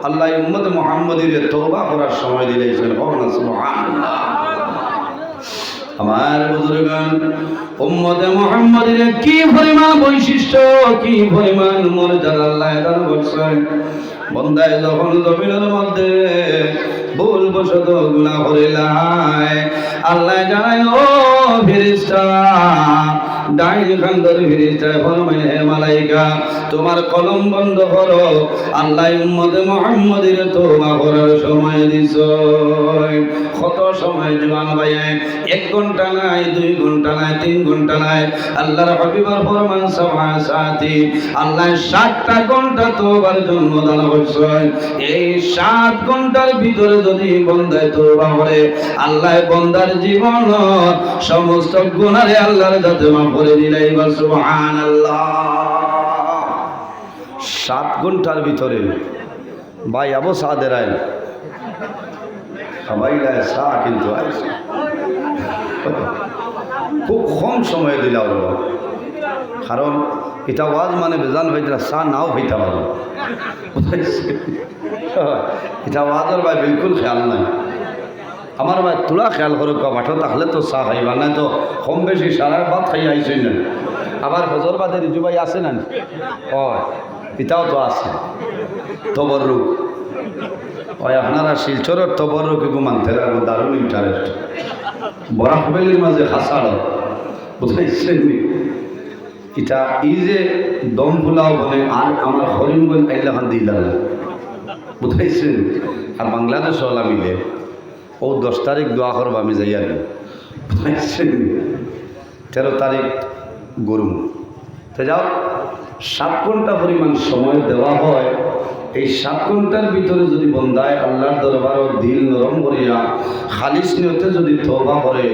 আল্লাহ উম্মত মুহাম্মদের তওবা করার সময় দিলেন। সুবহানাল্লাহ। আমার বুজুর্গান উম্মতে মুহাম্মাদের কি পরিমাণ বৈশিষ্ট্য, কি পরিমাণ মর্যাদা আল্লাহ দান করছেন। বান্দায় যখন জমিনের মধ্যে ভুল বশত গুনাহ করিলাই, আল্লাহ জানায় ও ফেরেশতা, ডাইন খানদার ফেরেশতা ফরমায় হে মালাইকা, তোমার কলম বন্ধ করো। আল্লাহ উম্মতে মুহাম্মাদের তওবা করার সময় দিছো। কত সময় জোয়ান ভাই, 1 ঘন্টা নাই, 2 ঘন্টা নাই, 3 ঘন্টা নাই। আল্লাহর হাবিবের ফরমান সাবা সাথী, আল্লাহ 7টা ঘন্টা তওবার জন্য দান করছেন। এই 7 ঘন্টার ভিতরে যদি বান্দায় তওবা করে, আল্লাহ বান্দার জীবন সমস্ত গুনাহে আল্লাহর কাছে মাফ করে দিলেই বা সুবহানাল্লাহ। 7 ঘন্টার ভিতরে ভাই আবু সাদের আইন সবাইলায় চা কিন্তু খুব কম সময়ে দিলা হল, কারণ এটা ওয়াজ মানে বেজান হইতে চা নাও হইতে পারো। এটা ওয়াজের ভাই বিলকুল খেয়াল নাই। আমার ভাই তোলা খেয়াল করো, বাঠো থাকলে তো চা খাইবা, নাই তো কম বেশি সারার ভাত খাই আইসই না। আবার হজর বাদে রিজু ভাই আছে না? হয়, এটাও তো আছে তবরুক। ওই আপনারা শিলচরের তবরুক এগু মানতে লাগবে, দারুণ ইন্টারেস্ট। বরাকবেলির মাঝে হাসাড় বুঝাইছেন এটা এই যে দম ফুলাও বলে, আর আমার হরিণগঞ্জ আইলাখান দিলা বুঝাইছেন। আর বাংলাদেশ ওলা মিলে ও 10 তারিখ দোয়া করবো আমি যাই আর বুঝাইছেন। 13 তারিখ গরুম তো যাও। 7 ঘন্টা পরিমাণ সময় দেওয়া হয়। এই 7 ঘন্টার ভিতরে যদি বন্দায় আল্লাহর দরবারে দিল নরম করিয়া খালিস নিয়তে যদি তওবা করে,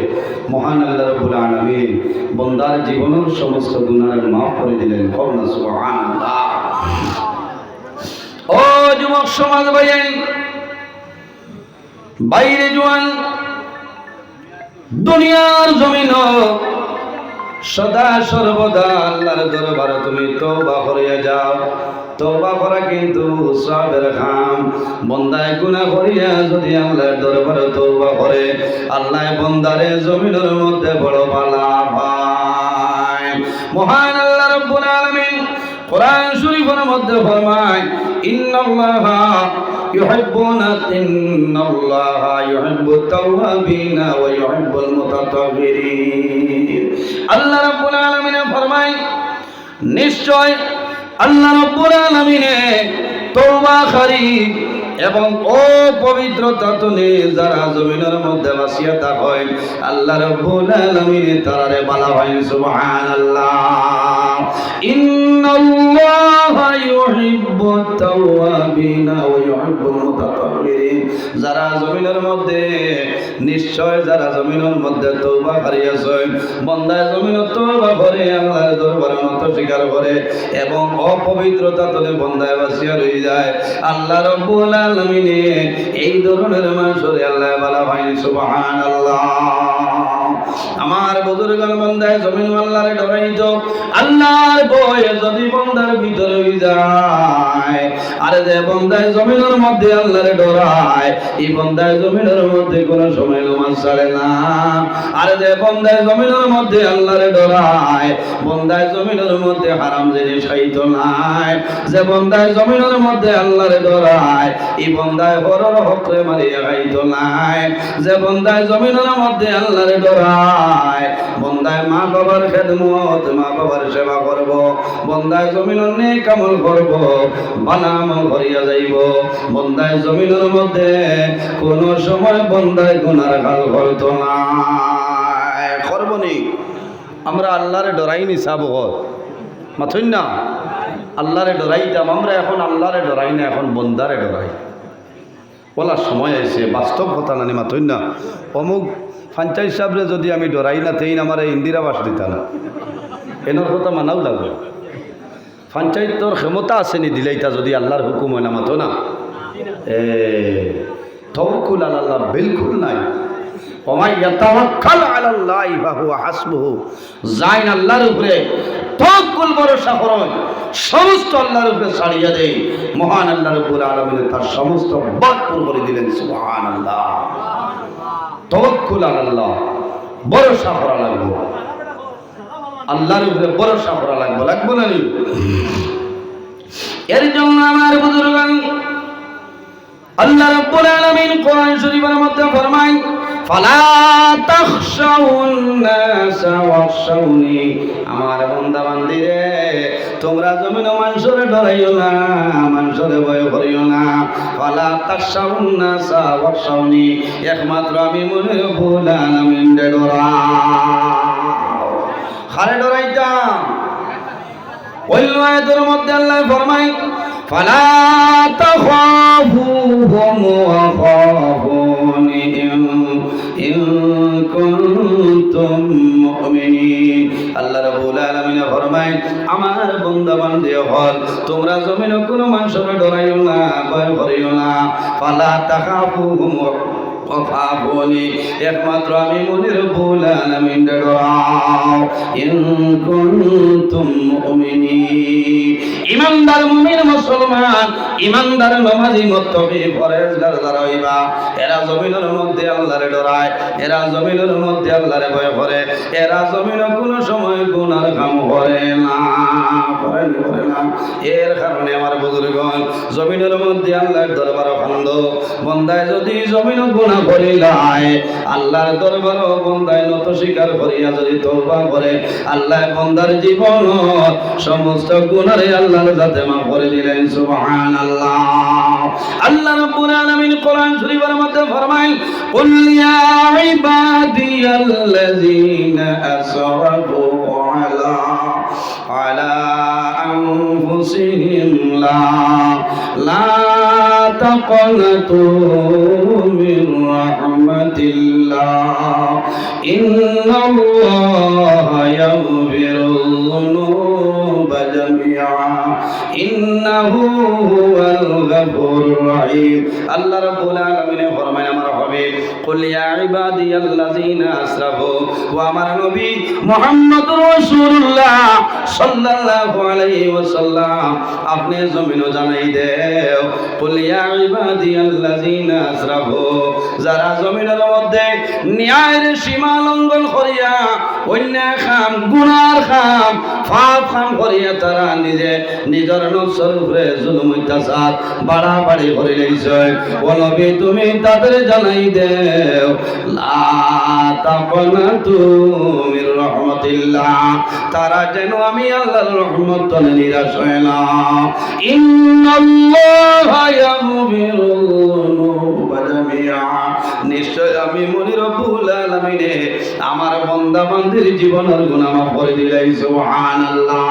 মহান আল্লাহ রাব্বুল আলামিন বন্দার জীবনের সমস্ত গুনাহ মাফ করে দিলেন। কওনা সুবহানাল্লাহ। ও যুবক সমাজ ভাই, বাইরে জোয়ান, দুনিয়ার জমিন সদা সর্বদা আল্লাহর দরবারে তুমি তওবা করিয়া যাও। তওবা করা কিন্তু সওয়াবের কাম। বান্দায় গুনাহ করিয়া যদি আল্লাহর দরবারে তওবা করে, আল্লাহ বান্দারে জমিনের মধ্যে বড় বালা পায়। মহান আল্লাহ রাব্বুল আলামিন কোরআন শরীফের মধ্যে ফরমায়, ইন্নাল্লাহা ইউহিব্বুত তাওয়াবিনা ওয়া ইউহিব্বুল মুতাতাহহিরিন। আল্লাহ রাব্বুল আলামিন ফরমায়, নিশ্চয় আল্লাহ রাব্বুল আলামিন তওবাকারী এবং অপবিত্রতা তুলে যারা জমিনের মধ্যে বাসিয়া থাকে, আল্লাহ রাব্বুল আলামিন তারারে বালা ভাই। সুবহানাল্লাহ। ইন্নাল্লাহা ইউহিব্বুত তাওয়াবিনা ওয়া ইউহিব্বুল মুতাতাহহিরিন। যারা জমিনের মধ্যে, নিশ্চয় যারা জমিনের মধ্যে তওবাকারী আছে, বান্দা জমিনে তওবা করে আল্লাহর দরবারে নত স্বীকার করে এবং অপবিত্রতা তুলে বান্দায় বাসিয়া রয়ে যায়, আল্লাহ রাব্বুল আলামিন এই ধরনের মানুষরে আল্লাহ বালা ভাই। সুবহানাল্লাহ। আমার বুজুর্গান বান্দায় জমিন আল্লাহরে ডরাইতো, আল্লাহর ভয়ে যদি বান্দার ভিতরে যায়, আর যে বান্দায় জমিনের মধ্যে আল্লাহরে ডরায়, এই বান্দায় জমিনের মধ্যে কোনো সময় নামাজ ছাড়ে না। আর যে বান্দায় জমিনের মধ্যে আল্লাহরে ডরায়, বান্দায় জমিনের মধ্যে হারাম জিনিস খাইতো নাই। যে বান্দায় জমিনের মধ্যে আল্লাহরে ডরায়, এই বান্দায় হরর হকরে মারিয়া খাইতো নাই। যে বান্দায় জমিনের মধ্যে আল্লাহরে ডরায়, বান্দায় মা বাবার খেদমত, মা বাবার সেবা করব, বান্দায় জমিনের নেক আমল করব, ভালো আমল করিয়া যাইব। বান্দায় জমিনের মধ্যে কোন সময় বান্দায় গুনার কাজ করতো না। করবনি আমরা আল্লাহরে ডরাইনি সাবো মাথুন না, আল্লাহরে ডরাইতাম আমরা, এখন আল্লাহরে ডরাই না, এখন বান্দারে ডরাই। বলার সময় আছে, বাস্তব কথা নানি মাথুন না। অমুক পঞ্চায়েত সাহেবরে যদি আমি ডরাই না, তেইন আমার ইন্দিরাবাস দিতা না, এনার কথা মানাও লাগবে। পঞ্চায়েতর ক্ষমতা আসেনি দিলাইতা যদি আল্লাহর হুকুম হয় না, মাথো না। তাওয়াক্কুল আলাল্লাহ বিলকুল নাই। ওয়া ইয়াতাওয়াক্কাল আলাল্লাহি ফাহুয়া হাসবুহু। যাইন আল্লাহর উপরে তাওয়াক্কুল ভরসা করুন, সমস্ত আল্লাহর উপরে ছাড়িয়ে দেই। মহান আল্লাহ রাব্বুল আলামিন তার সমস্ত বাদ পুর করে দিলেন। সুবহানাল্লাহ। তাওয়াক্কুল আলাল্লাহ ভরসা করা লাগবে, আল্লাহর উপরে ভরসা করা লাগবে, লাগবে না? এর জন্য আমার বুজুর্গান আল্লাহ রাব্বুল আলামিন কোরআন শরীফের মধ্যে ফরমায় ফালা তাখশাউন নাসা ওয়াখশাউনি, আমার বান্দা বান্দীরে তোমরা জমিন মানুষের ডরাইও না, মানুষের ভয় করিও না। ফালা তাখশাউন নাসা ওয়াখশাউনি, একমাত্র আমি মনের রব্বুল আলামিন ডরাও। কারে ডরাইতাম? ওই আয়াতের মধ্যে আল্লাহ ফরমায় ফালা তাখাফুহুম ওয়া খাফুনি ইন কুনতুম মুমিনিন। আল্লাহ রাব্বুল আলামিন ফরমায় আমার বান্দা বান্দী হল তোমরা জমিনে কোনো মানুষের ডরাইও না, ভয় করিও না। ফালা তাখাফুহুম ওয়া খাফুনি, একমাত্র আমি মনির রব্বুল আলামিন ডরাও। ইন কুনতুম মুমিনিন, ইমানদার মুমিন মুসলমান, ইমানদার নামাজি মুত্তাকি পরেজগার যারা হইবা, এরা জমিনের মধ্যে আল্লাহরে ডরায়, এরা জমিনের মধ্যে আল্লাহরে ভয় করে, এরা জমিনে কোনো সময় গুনার কাম করে না, করে না। এর কারণে আমার বুজুর্গণ জমিনের মধ্যে আল্লাহর দরবার খন্দ, বন্দায় যদি জমিন গুনাহ করিলাই আল্লাহর দরবার বন্দায় নত স্বীকার করিয়া যদি তওবা করে আল্লাহ বন্দার জীবন সমস্ত গুনাহে আল্লাহর যাতে মাফ করে দিলেন। সুবহানাল্লাহ। আল্লাহ রাব্বুল আলামিন কোরআন শরীফের মধ্যে ফরমায় কুল ইয়া ইবাদিয়াল্লাযীনা আসরাফু আলা আনফুসিহিম লা তাকনাতু মির রাহমাতিল্লাহ ইন্নাল্লাহা ইয়াগফিরুয যুনুবা জামিআ ইন্নাহু হুয়াল গফুরুর রহিম। আল্লাহ রাব্বুল আলামিন ফরমায় আমার হাবিব কুল ইয়া ইবাদিয়াল্লাযীনা আসরাফু, ও আমার নবী মুহাম্মদুর রাসূলুল্লাহ সাল্লাল্লাহু আলাইহি ওয়াসাল্লাম আপনি জমিনও জানাই দেও কুল ইয়া ইবাদিয়াল্লাযীনা আসরাফু, যারা জমিনের মধ্যে ন্যায়ের সীমা লঙ্ঘন করিয়া অন্যায় খাম গুনার খাম পাপ খাম করিয়া তারা নিজের নফসের উপরে জুলুম অত্যাচার বাড়াবাড়ি করে লইছে, ও নবী তুমি তাদের জানাই দেও লা তাকনাতু মির রাহমাতিল্লাহ, তারা যেন আমি আল্লাহর রহমত থেকে নিরাশ হয় না। ইন্নাল্লাহা ইয়াগফিরুয যুনুবা জামিআ, নিশ্চয় আমি মনির রব্বুল আলামিন আমার বান্দা বান্দির জীবনের গুনাহ মাফ করে দিলাই। সুবহানাল্লাহ,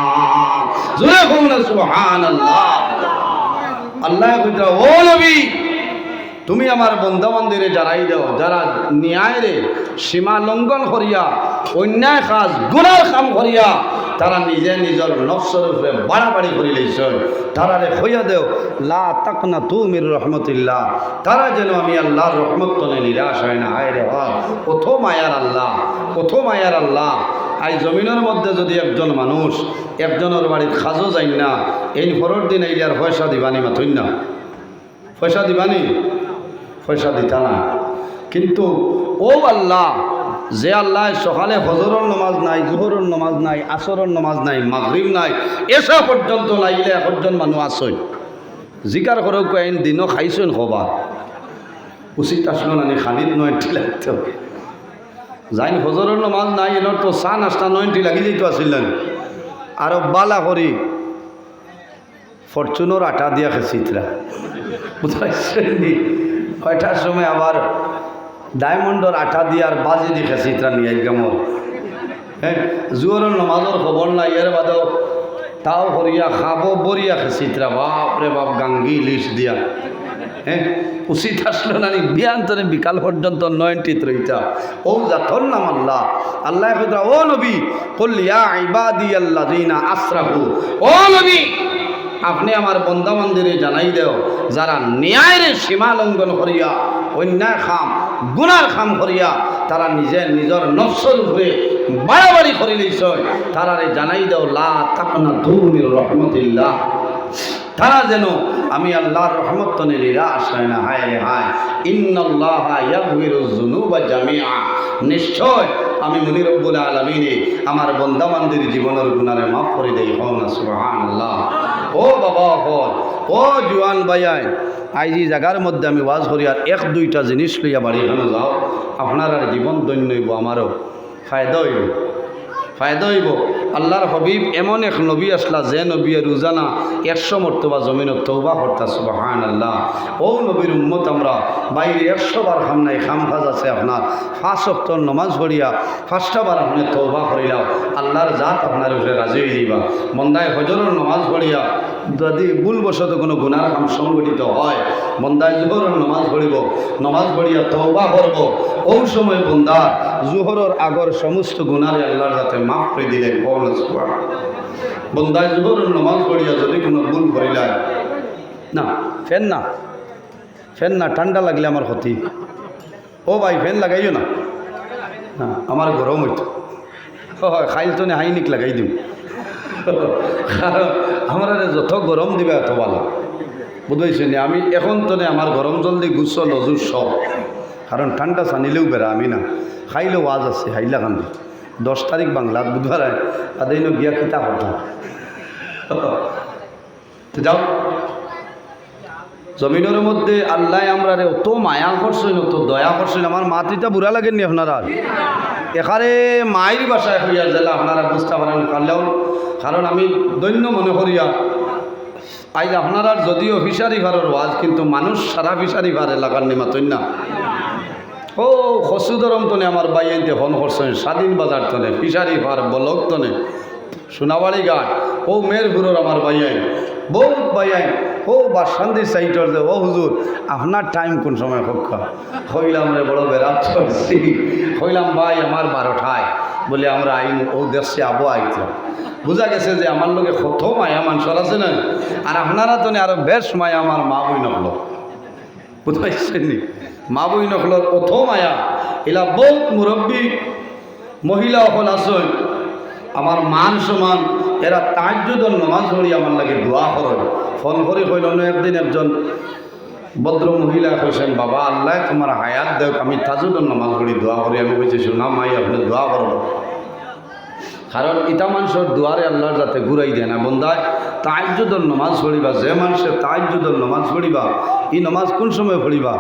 জোরে বলুন সুবহানাল্লাহ। আল্লাহ কইতা ও নবী তুমি আমার বান্দা বান্দিরে জানাই দাও যারা ন্যায়ের সীমা লঙ্ঘন করিয়া অন্যায় কাজ গুনার কাম করিয়া তারা নিজের নফসের উপরে বাড়াবাড়ি করে লইছে, তারারে হইয়া দেও লা তাকনাতু মির রাহমাতিল্লাহ, তারা যেন আমি আল্লাহর রহমত থেকে নিরাশ হয় না। হায় রে হয় কত মায়ার আল্লাহ, কত মায়ার আল্লাহ। আই জমিনের মধ্যে যদি একজন মানুষ একজনের বাড়ির খাজও যাই না, এই পরের দিন এইলার পয়সা দিবানি মাথুন না, পয়সা দিবানি, পয়সা দিতা না। কিন্তু ও আল্লাহ যে আল্লাহ সকালে ফজরের নামাজ নাই, জোহরের নামাজ নাই, আসরের নামাজ নাই, মাগরিব নাই, এসা পর্যন্ত লাইলে একজন মানুষ আসই জিকার করো কয়েন দিনও খাইছেন হবা উচিত আসলো নানি খানিত নয়টি লাগতো যাইন ফজরের নামাজ নাই এনার তো চা নাস্তা নয়টি লাগি যেতে আসিল আরো বালা করি ফরচুনের আটা দিয়া খেছিতরা বুঝাইছেন কয়টার সময় আবার ডায়মন্ডর আটা দিয়ে আর বাজি দিয়ে খেছিতরা নিয়ে গেমর হ্যাঁ জুয়ারের নমাজের খবর নাই এর বাদেও তাও করিয়া খাবো বরিয়া খেছিতরা বাপরে বাপ গাঙ্গি লিস্ট দিয়া হ্যাঁ উচিত আসলো নানি বিয়ান্তরে বিকাল পর্যন্ত 90 রইতা ও জাতর নাম আল্লাহ আল্লাহ কইতা ও নবী কুল ইয়া ইবাদিয়াল্লাযিনা আসরাফু, ও নবী আপনি আমার বন্দা মন্দিরে জানাই দেও যারা ন্যায়ের সীমা লঙ্ঘন করিয়া অন্যায় খাম গুনার খাম করিয়া তারা নিজের নফসের উপরে বাড়াবাড়ি করে লইছে, তারারে জানাই দেও লা তাকনাতু মির রাহমাতিল্লাহ, তারা যেন আমি আল্লাহর রহমত তনে নিরাশ হয় না। হায় রে হায়, ইন্নাল্লাহা ইয়াগফিরুয যুনুবা জামিআ, নিশ্চয় আমি মুনি রব্বুল আলামিনে আমার বন্দা বান্দির জীবনের গুনারে মাফ করে দেই। হন না সুবহানাল্লাহ। ও বাবা হল, ও জুয়ান ভাইয়াই, আইজি জায়গার মধ্যে আমি ওয়াজ করি আর এক দুইটা জিনিস লইয়া বাড়ি এখানে যাও, আপনার আর জীবন দৈন্য হইব, আমারও ফায়দা হইব, ফায়দা হইব। আল্লাহর হবিব এমন এক নবী আসলা যে নবী রোজানা 100 মর্তবা জমিনত তওবা করতা। সুবহানাল্লাহ। ও নবীর উম্মত আমরা বাইরে 100 বার খাম নাই, খাম কাজ আছে আপনার 5 ওয়াক্ত নমাজ পড়িয়া 5টা বার আপনি তওবা করিলাও, আল্লাহর জাত আপনার উপরে রাজি হয়ে যাইবা। বন্দায় হজরের নমাজ পড়িয়া যদি ভুলবশত কোনো গুনার কাম সংগঠিত হয়, বন্দায় জোহরের নমাজ পড়িব, নমাজ পড়িয়া তওবা করব, ওই সময় বন্দা জোহরের আগর সমস্ত গুনারে আল্লাহর যাতে মাফ করে দিলেন। বন্দায় জোহরের নমাজ পড়িয়া যদি কোনো ভুল করিলা, না ফ্যান না, ফ্যান না, ঠান্ডা লাগলে আমার ক্ষতি। ও ভাই ফ্যান লাগাইও না, না আমার গরম হইতো। হয় খাইল তো নে হাইনিক লাগাই দিম, কারণ আমার যত গরম দিবে এত ভালো, বুঝেছি নি? আমি এখন তো আমার গরম জলদি গুছল অজুর সব, কারণ ঠান্ডা চানিলেও বেড়া আমি না খাইলেও ওয়াজ আছে হাইলা কান্দি 10 তারিখ বাংলাত বুধবার আদাইন গিয়া কিতা কথা যাও। জমিনের মধ্যে আল্লাহ আমরা অত মায়া করছেন, অত দয়া করছেন। আমার মাতৃটা বুড়া লাগেননি আপনারা? এখানে মায়ের বাসায় হইয়া গেলে আপনারা বুঝতে পারেন কারলেও, কারণ আমি দৈন্য মনে করিয়া আইজ আপনারা যদিও ফিশারি ঘরের ওয়াজ, কিন্তু মানুষ সারা ফিশারি ঘর এলাকার নিমাতই না। ও খসুদরম তনে আমার বাইনতে ফোন করছেন, স্বাধীন বাজার তনে, ফিশারি ঘর বলক তনে, সোনাবাড়ি ঘাট, ও মেরপুরের আমার বাইয়াই, বহুত বাইয়াই, ও বাসান্দি সাইটর যে ও হুজুর আপনার টাইম কোন সময় পক্ষা হইলাম রে বড় বেড়াত করছি, হইলাম ভাই আমার 12টায় বলে আমরা আইন ও দেশে আবো আইতাম। বোঝা গেছে যে আমার লোকে কত মায়া মানুষের আছে না, আর আপনারা তো আরো বেশ মায়া আমার মা বই নকল, বুঝতে মা বই নকলর কত মায়া। এলা বহুত মুরব্বী মহিলা অকল আসন আমার মান সমান, এরা তাহাজ্জুদের নামাজ পড়ি আমার লাগে দোয়া করেন। ফোন করে কইল একদিন একজন ভদ্র মহিলা কইছেন, বাবা আল্লাহ তোমার হায়াত দেখ, আমি তাহাজ্জুদের নামাজ পড়ি দোয়া করি। আমি কইছি শোনা মাই আপনি দোয়া করব, কারণ ইটা মানুষের দুয়ারে আল্লাহর যাতে ঘুরাই দেয় না। বন্দায় তাহাজ্জুদের নামাজ পড়িবা, যে মানুষের তাহাজ্জুদের নামাজ পড়িবা, এই নামাজ কোন সময় পড়িবা?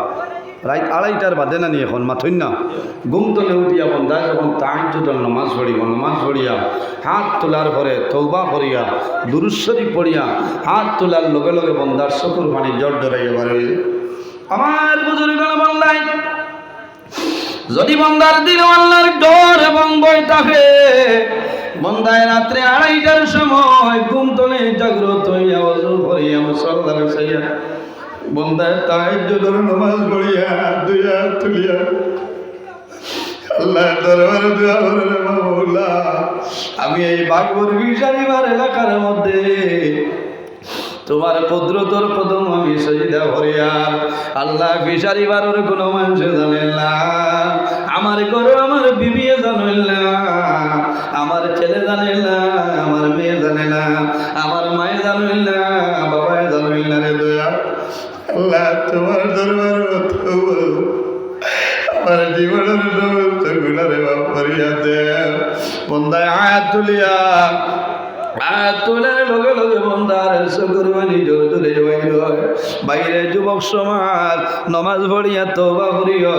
রাত 2:30টার বাদে না নি এখন মাথইন না, ঘুম তলে উঠিয়া বন্দায় যখন তাহাজ্জুদের নামাজ পড়িব, নামাজ পড়িয়া হাত তোলার পরে তওবা করিয়া দুরূদ শরীফ পড়িয়া হাত তোলার লগে লগে বন্দার চকুর পানি জড় জড়াইয়া বাড়ে। আমার বুজুর্গরা বললাই, যদি বন্দার দিল আল্লাহর ডর এবং ভয় থাকে, বন্দায় রাত্রে 2:30টার সময় ঘুম তলে জাগ্রত হইয়া ওযু করিয়া মুসাল্লায় বসাইয়া বন্দায় তাহাজ্জুদের নামাজ পড়িয়া দুই হাত তুলিয়া আল্লাহর দরবারে দোয়া করে, মাওলা আমি এই বাগবর ফিশারিবার এলাকার মধ্যে তোমার কুদরতের কদম আমি সজদা করিয়া, আল্লাহ ফিশারিবারের কোনো মানুষ জানে না, আমার ঘরে আমার বিবি জানে না, আমার ছেলে জানে না, আমার মেয়ে জানে না, আমার মায়ে জানে না, বাবাই জানে না রে দয়া। আল্লাহ তোমার দরবার আমার জীবনের সমস্ত গুণারে মাফ করিয়া দে। বন্দায় আয়াত তুলিয়া আয়াত তুলার লগে লগে বন্দার চকুর পানি জোরে জোরে বাইর হয়। বাইরে যুবক সমাজ নমাজ পড়িয়া তওবা করিও,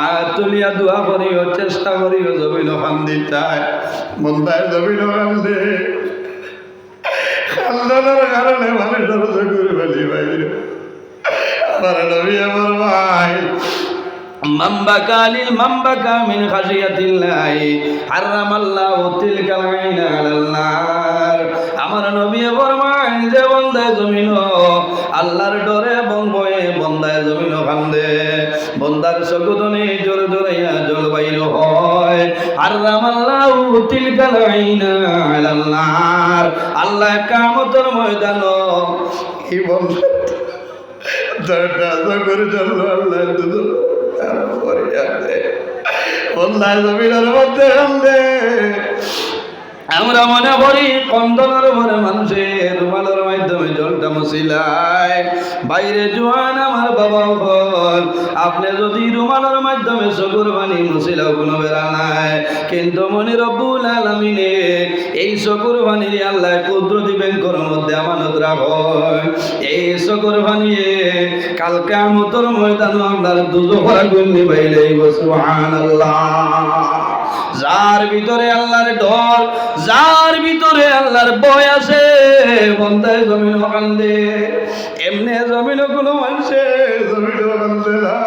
আয়াত তুলিয়া দোয়া করিও, চেষ্টা করিও জমিন কান্দি চায়। বন্দায় জমিন কান্দে, কান্দানোর কারণে মানুষের চকুর পানি বাইর। আমার নবী আমার ভাই মাম্বাকা মিন খাশিয়াতিল্লাহি হারামাল্লাহু তিলকাল আইনা আলাল নার। আমার নবী ফরমায় যে বান্দা জমিন আল্লাহর ডরে এবং ভয়ে বন্দায় জমিন কান্দে, বন্দার চকুদনে জোরে জোরে জল বাইর হয়। হারামাল্লাহু তিলকাল আইনা আলাল নার। আল্লাহ কিয়ামতের ময়দান কি বলছে, দরজা করে চলল আল্লাহ দুধ বন্দায় জমিনের মধ্যে কান্দে। আমরা মনে করি কন্দনের ভরে মানুষের রুমালের মাধ্যমে জলটা মুছিলায়। বাইরে জোয়ান আমার বাবা বল, আপনি যদি রুমালের মাধ্যমে চকুর পানি মুছিলাও কোনো বেড়া নাই, কিন্তু মনি রব্বুল আলামিনে এই চকুর পানির আল্লাহ কুদরতি ব্যাংকের মধ্যে আমানত রাখো। এই চকুর পানি কাল কিয়ামতের ময়দানে আপনার দুজখের আগুন নিভাইলে সুবহানাল্লাহ। যার ভিতরে আল্লাহর ডর, যার ভিতরে আল্লাহর ভয় আছে, বন্দায় জমিন কান্দে। এমনি জমিন কোনো মানুষে জমিন কান্দে না,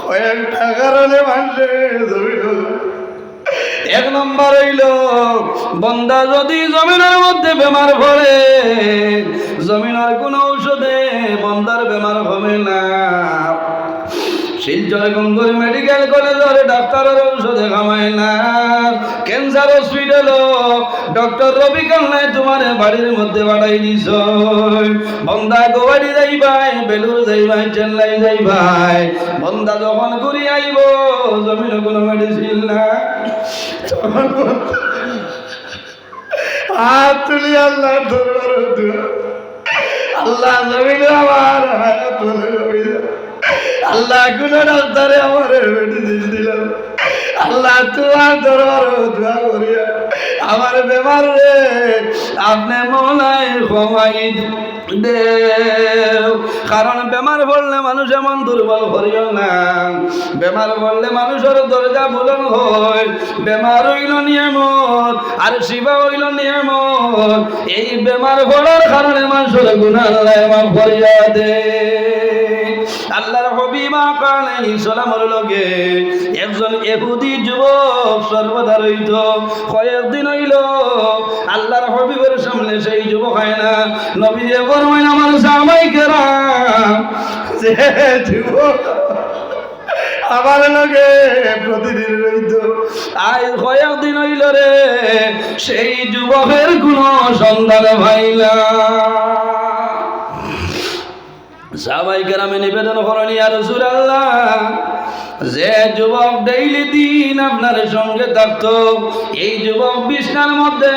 কয়েকটা কারণে মানুষে জমিন। এক নম্বর হইল বন্দা যদি জমিনের মধ্যে বেমার পড়ে, জমিনের কোনো ঔষধে বন্দার বেমার হবে না। শিলচর গঙ্গর মেডিকেল কলেজের ডাক্তারের ঔষধে কামায় না। ক্যান্সার হসপিটাল ডক্টর রবি কান্নায় তোমার বাড়ির মধ্যে বাড়াই দিছ। বন্দা গোয়াড়ি যাইবাই, বেলুর যাইবাই, চেন্নাই যাইবাই, বন্দা যখন ঘুরি আইব জমিন কোনো মেডিসিন না। হাত তুলি আল্লাহ দরবার, আল্লাহ জমিন আমার হাত তুলে আল্লাহ কোন ডাক্তারে আমার মেডিসিন দিলাম, আল্লাহ তোমার দরবার দোয়া করিয়া আমার বেমার রে আপনি মৌলাই ক্ষমাই দেও। কারণ বেমার পড়লে মানুষ এমন দুর্বল করিও না, বেমার পড়লে মানুষের দরজা বুলন হয়। বেমার হইল নিয়ামত আর শিবা হইল নিয়ামত। এই বেমার পড়ার কারণে মানুষের গুনাহ আল্লাহ মাফ করিয়া দে। আল্লাহর হাবিব আলাইহিস সালামের লগে একজন ইহুদি যুবক সর্বদা রইত। কয়েকদিন হইল আল্লাহর হাবিবের সামনে সেই যুবক হয় না। নবী যে ফরমায় আমার সাহাবায়ে কেরাম, যে যুবক আমার লগে প্রতিদিন রইত, আজ কয়েকদিন হইল রে সেই যুবকের কোনো সন্ধান পাইলা। সাহাবায়ে কেরামে নিবেদন করেন, ইয়া রাসূলুল্লাহ, যে যুবক ডেইলি দিন আপনার সঙ্গে থাকতো, এই যুবক বিছনার মধ্যে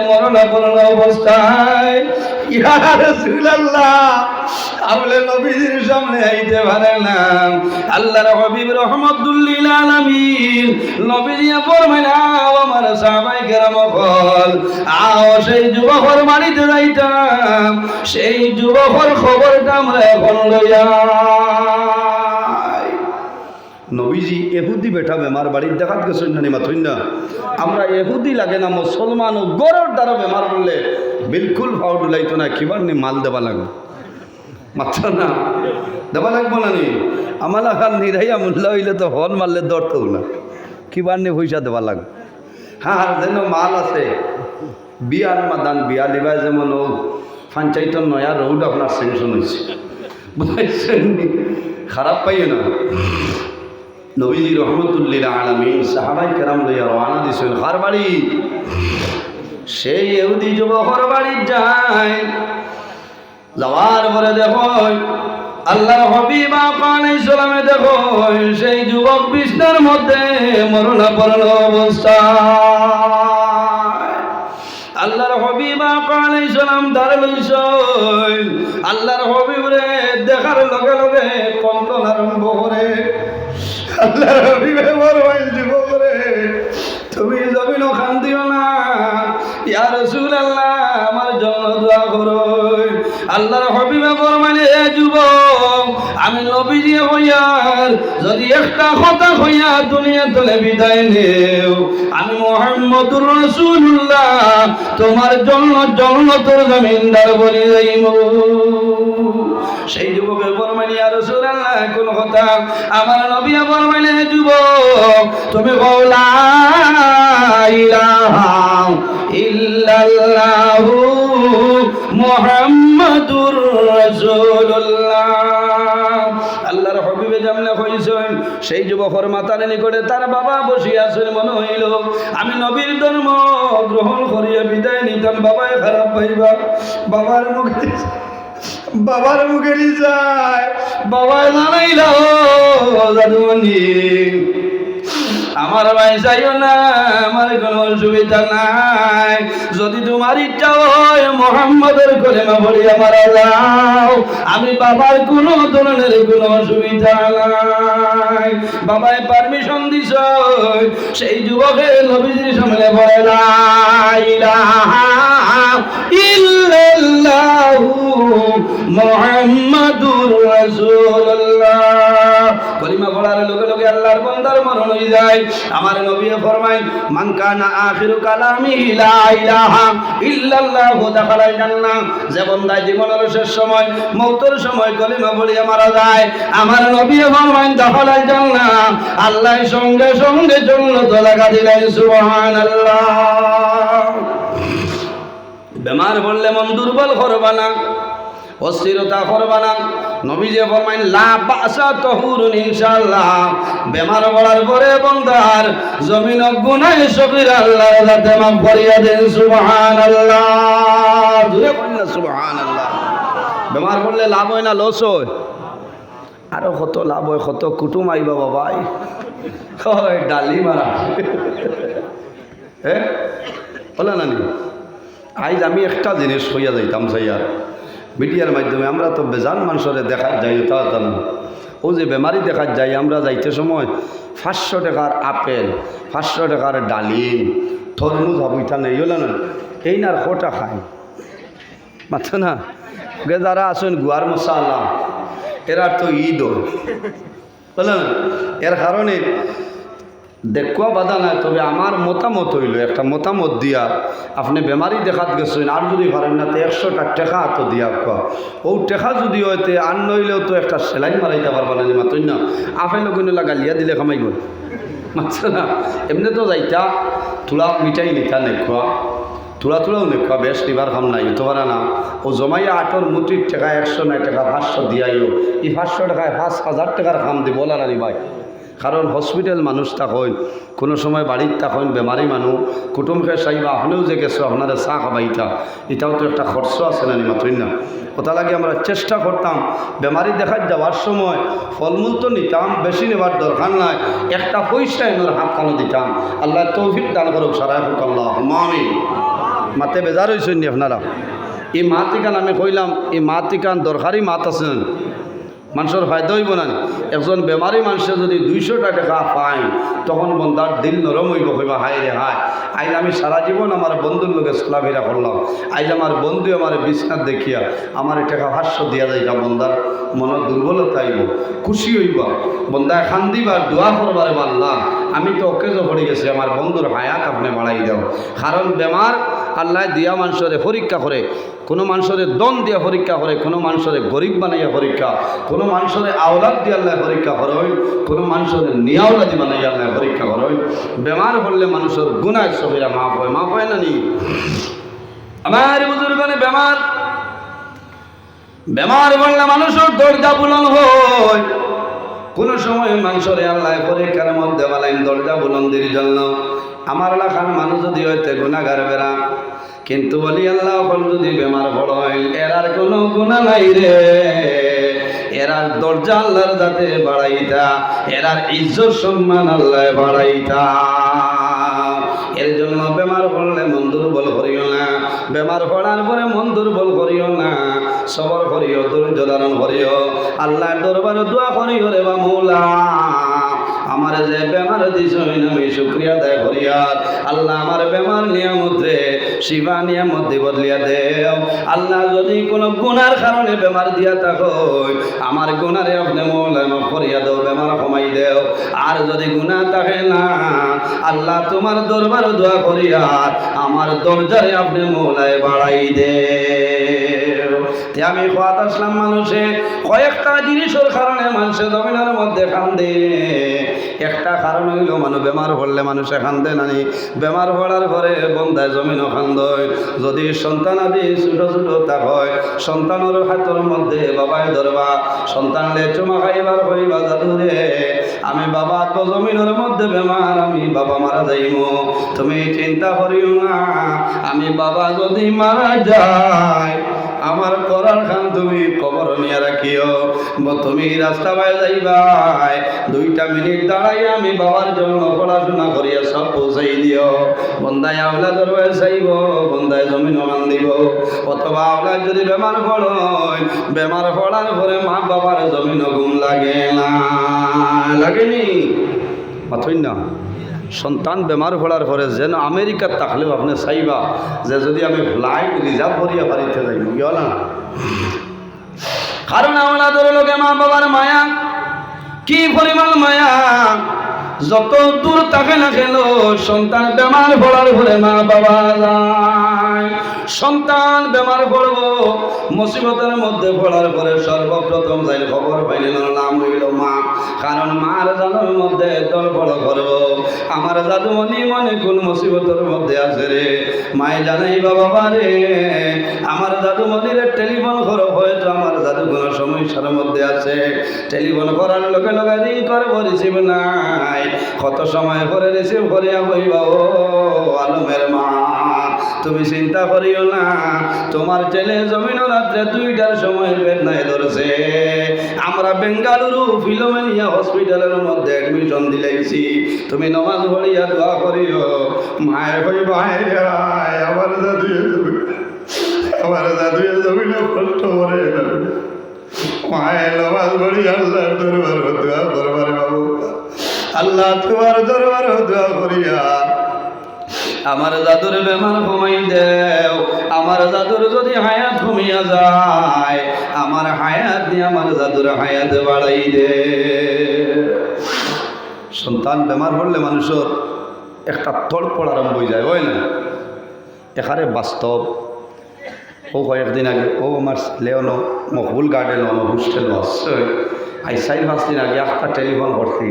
মরণাপন্ন অবস্থায়, ইয়া রাসূলুল্লাহ আপনি নবীজির সামনে আইতে পারেন না। আল্লাহর হাবিব রাহমাতুল লিল আলামিন নবীজি ফরমাইলেন, আও আমার সাহাবায়ে কেরাম বল, আও সেই যুবকের বাড়িতে যাইতাম, সেই যুবকের খবরটা আমরা এখন লইয়া। নবীজি এহুদি বেটা বেমার বাড়ির দেখাত গেছেন না মাথুন না। আমরা এহুদি লাগে না মুসলমান ও গরর দ্বারা বেমার করলে বিলকুল ফাউড লাইতো না, কিবার নি মাল দেবা লাগবে, মাত্র না দেবা লাগবো না নি। আমার খান নিরাইয়া মূল্য হইলে তো হন মারলে দরতো না, কিবার নি পয়সা দেবা লাগবে। হ্যাঁ যেন মাল আছে বিয়ার মাদান বিয়া লিবাই, যেমন ও পঞ্চায়েতের নয়া রোড আপনার স্যাংশন হয়েছে, বুঝাইছেন, খারাপ পাইয়ে না। নবীজি রাহমাতুল লিল আলামিন সাহাবায়ে কেরাম লইয়া রওনা দিছেন কার বাড়ি? সেই ইহুদি যুবকের বাড়ি যায়। যাওয়ার পরে দেখো আল্লাহর হাবিব আলাইহিস সালামে দেখো সেই যুবক বিছনার মধ্যে মরণাপন্ন অবস্থা। আল্লাহর হাবিব আলাইহিস সালাম দাঁড়ে লইছেন। আল্লাহর হাবিবরে দেখার লগে লগে কন্দন আরম্ভ করে। আল্লাহর হাবিবে ফরমাইল, যুবক রে তুমি জমিন কান্দিও না, ইয়া রাসূলুল্লাহ আমার জন্য দোয়া করো। আল্লাহর হাবিবে ফরমাইল, এ যুবক আমি নবীজি হইয়ার যদি একটা কথা হইয়া দুনিয়া তলে বিদায় নেও, আমি মুহাম্মদুর রাসূলুল্লাহ তোমার জন্য জান্নাতের জমিনদার বনি যাইব। সেই যুবকে ফরমাইল, ইয়া রাসূলুল্লাহ কোন কথা? আমার নবী ফরমাইলেন, যুবক তুমি বলো লা ইলাহা ইল্লাল্লাহু মুহাম্মাদুর রাসূলুল্লাহ। আল্লাহর হাবিবে যেমন কইছেন, সেই যুবকের মাথার নিকটে তার বাবা বসিয়া আছেন। মনে হইল আমি নবীর ধর্ম গ্রহণ করিয়া বিদায় নিতাম, বাবাই খারাপ পাইবা। বাবার মুখে যায়, বাবা জানাইল জাদুমণি আমার আমার ভাই যাইও না, আমার কোনো অসুবিধা নাই। যদি তোমার ইচ্ছা হয় মুহাম্মাদের কলেমা পড়িয়া মারা যাও, আমি বাবার কোনো ধরনের কোনো অসুবিধা নাই। বাবায় পারমিশন দিছ, সেই যুবকের নবীজির সামনে বলে লা ইলাহা ইল্লাল্লাহু মুহাম্মাদুর রাসূলুল্লাহ। কলিমা পড়ার লগে লগে আল্লাহর বান্দার মরণ হয়ে যায়। আমার নবী ফরমায় মান কানা আখিরু কালামিহি লা ইলাহা ইল্লাল্লাহু দাখালাল জান্নাহ। যে বান্দা জীবনের শেষ সময় মওতের সময় কলিমা পড়িয়া মারা যায়, আমার নবী ফরমায় দাখালাল জান্নাহ। আল্লাহ সঙ্গে সঙ্গে জান্নাত লাগা দিলেন। সুবহানাল্লাহ। বেমার পড়লে মন দুর্বল করবা না, অস্থিরতা করবা না। নবীজি ফরমাইন লা বাসা তাহুরুন ইনশাআল্লাহ। বেমার পড়ার পরে বান্দার জমিন গুনাহ সগীরা আল্লাহর যাতে মাফ করিয়া দেন। সুবহানাল্লাহ। জোরে বলেন সুবহানাল্লাহ। বেমার পড়লে লাভ হয় না লস হয়? আরো কত লাভ হয়, কত কুটুম আইবা বাবাই, হয় ডালি মারা। হ্যাঁ বলে না নি? আজ আমি একটা জিনিস হইয়া যাইতাম চাইয়ার মিডিয়ার মাধ্যমে। আমরা তো বেজান মানুষের দেখা যাই, তা জানো ও যে বেমারি দেখা যাই, আমরা যাইতে সময় 500 টাকার আপেল, 500 টাকার ডালিম, তরমুজ হাবুইটা নেই হলো না, এই না আর কটা খায় মাত্র না। যারা আসেন গুয়ার মশালা, এরা তো ঈদ বলেন। এর কারণে দেখুয়া বাধা নাই, তবে আমার মতামত হইল একটা মতামত দিয়া, আপনি বেমারি দেখাত গেছেন, আর যদি পারেন না তো 100টা টেকা তো দিয়া কোয়া। ও টেকা যদি হইতে আর নইলেও তো একটা সেলাইন মারাইতে পারবা না, মাতই না। আপেল গুণলা গালিয়া দিলে খামাইব মাত্র না। এমনি তো যাইতা তুলা মিঠাই নিতা নেখোয়া, তুলাও নেখোয়া, বেশ নিবার খাম নাই তো পারা না। ও জমাইয়া 8 মুটির টাকা 100 নাই টাকা 500 দিয়াইও, এই 500 টাকায় 5000 টাকার খাম দিব বলা না ভাই। কারণ হসপিটাল মানুষ থাকেন, কোনো সময় বাড়ির থাকেন বেমারি মানুষ, কুটুমকে চাইবা, আপনিও যে গেছো আপনারা চা খাবাইতা, এটাও তো একটা খরচ আছে না মাতই না। ওটা লাগে আমরা চেষ্টা করতাম বেমারি দেখার যাওয়ার সময় ফলমূল তো নিতাম, বেশি নেবার দরকার নাই, একটা পয়সা এনার হাত কানো দিতাম। আল্লাহ তৌফিক দান করুক, সারাই হোক আল্লাহ আমিন। মাতে বেজার হয়েছেন নি আপনারা? এই মাতিকান আমি কইলাম, এই মাতিকান দরকারি মাত আছেন, মানুষের ফায়দা হইব না। একজন বেমারি মানুষে যদি 200টা টাকা পায়, তখন বন্ধার দিল নরম হইব, কইবা হায় রে হায়, আজ আমি সারা জীবন আমার বন্ধুর লোকে চলাফেরা করলাম, আজ আমার বন্ধু আমার বিছনাথ দেখিয়া আমার টাকা 500 দিয়া যাইবা, বন্ধার মনে দুর্বলতা আইব, খুশি হইব, বন্ধায় খান্দিবার দোয়া করবারে আল্লাহ আমি তো অকেজো পড়ে গেছি, আমার বন্ধুর হায়াত আপনি বাড়াই দাও। কারণ বেমার আল্লাহ দিয়া মানুষের পরীক্ষা করে, কোনো মানুষের দন দিয়া পরীক্ষা করে, কোনো মানুষের গরিব বানাইয়া পরীক্ষা, কোনো মানুষের আওলাদ দিয়ে আল্লাহ পরীক্ষা করে, কোনো মানুষের নিয়াওলাদি বানাইয়া আল্লাহ পরীক্ষা করে। বেমার হলে মানুষের গুনাহ সবিরা মাফ হয়, মাফ হয় না নি? আমার বুজুর্গনে বেমার বললে মানুষের দরজা বুলন হয়। কোন সময় মানুষের আল্লাহ পরীক্ষার মধ্যে বলেন দরজা বুলন্দির জন্য। আমার এলাকার মানুষ যদি হইতে গুনাহগার বেড়া, কিন্তু বলি আল্লাহ যদি বেমার বড় হয়, এরার কোনো গুনাহ নাই রে, এরার দরজা আল্লাহর যাতে বাড়াইতা, এরার ইজ্জত সম্মান আল্লাহ বাড়াইতা। এর জন্য বেমার পড়লে মন দুর্বল করিও না, বেমার পড়ার পরে মন দুর্বল করিও না, সবর করিও, ধৈর্য ধারণ করিও, আল্লাহর দরবারে দোয়া করিও রে বা মৌলা আমার যে বেমার দিছ আমি শুকরিয়া আদায় করিয়ার, আল্লাহ আমার বেমার নিয়ামত রে শিবা নিয়ামত দি বদলিয়া দেও। আল্লাহ যদি কোনো গুনার কারণে বেমার দিয়া থাকো, আমার গুনারে আপনি মৌলা মাফ করিয়া দেও, বেমার কমাই দেও। আর যদি গুনাহ থাকে না, আল্লাহ তোমার দরবারে দোয়া করিয়ার আমার দরজারে আপনি মৌলায় বাড়াই দেও। আমি কথা আসলাম, মানুষে কয়েকটা জিনিসের কারণে মানুষের জমিনের মধ্যে কান্দে। একটা কারণ হইল মানুষ বেমার পড়লে মানুষে কান্দে নানি, বেমার পড়ার পরে বন্ধায় জমিনও কান্দয়। যদি সন্তান আদি ছোট ছোট তা হয়, সন্তানের হাতের মধ্যে বাবায় ধরবা, সন্তানলে চুমা খাইবার হইবা দাদুরে আমি বাবা তো জমিনের মধ্যে বেমার, আমি বাবা মারা যাইব, তুমি চিন্তা করিও না, আমি বাবা যদি মারা যায় আমার করার খান তুমি কবর নিয়ে রাখিও। তুমি রাস্তা বাই যাইবাই, 2 2টা মিনিট দাঁড়াইয়া আমি বাবার জন্য পড়াশোনা করিয়া সব পৌঁছাই দিও। বন্দায় আওলাদর হয়ে চাইব, বন্দায় জমিন মান দিব। অথবা আওলাদ যদি বেমার পড়য়, বেমার পড়ার পরে মা বাবার জমিন গুণ লাগে না, লাগেনি? মাথই না। সন্তান বেমার পড়ার পরে যেন আমেরিকার থাকলেও আপনি চাইবা যে যদি আমি ফ্লাইট রিজার্ভ করিয়া বাড়িতে যাই গিয়া না। কারণ আওলাদের লোকে মা বাবার মায়া কি পরিমাণ মায়া, যত দূর থাকে না কেন সন্তান বেমার পড়ার পরে মা বাবা যায়। সন্তান বেমার পড়ব, মুসিবতের মধ্যে পড়ার পরে সর্বপ্রথম যাই খবর পাইলেন নাম হইল মা। কারণ মার জানোর মধ্যে তোর বড় করব, আমার জাদু মনি মনে কোন মুসিবতের মধ্যে আছে রে। মায় জানাই বাবা রে, আমার জাদু মনির টেলিফোন করো, হয়তো আমার জাদু কোনো সমস্যার মধ্যে আছে। টেলিফোন করার লগে লগে রিং করবো, রিসিভ নাই। কত সময় করে রিসিভ করিয়া কইবা, ও আলমের মা তুমি চিন্তা করিও না, তোমার ছেলে জমিন রাত্রে 2টার সময় বেদনায় ধরছে। আমরা বেঙ্গালুরু ফিলোমেনিয়া হসপিটালের মধ্যে অ্যাডমিশন দিলাইছি, তুমি নমাজ পড়িয়া দোয়া করিও। মায়ের কইবা আমার জাদুয়ে জমিনে কষ্ট করে মায়ের নমাজ পড়িয়া আল্লাহর দরবার দোয়া করবার বাবু, আল্লাহ তোমার দরবার দোয়া করিয়া আমার জাদুর বেমার কমাই দেও। আমার জাদুর যদি হায়াত কমিয়া যায়, আমার হায়াত দিয়ে আমার জাদুর হায়াত বাড়াই দে। সন্তান বেমার পড়লে মানুষের একটা তড়পড় আরম্ভ হয়ে যায়, হয় না? এখানে বাস্তব। ও কয়েকদিন আগে ও আমার লেওনো মকবুল গার্ডেন আমার হোস্টেল আসছে, আই 4-5 দিন আগে একটা টেলিফোন করছি,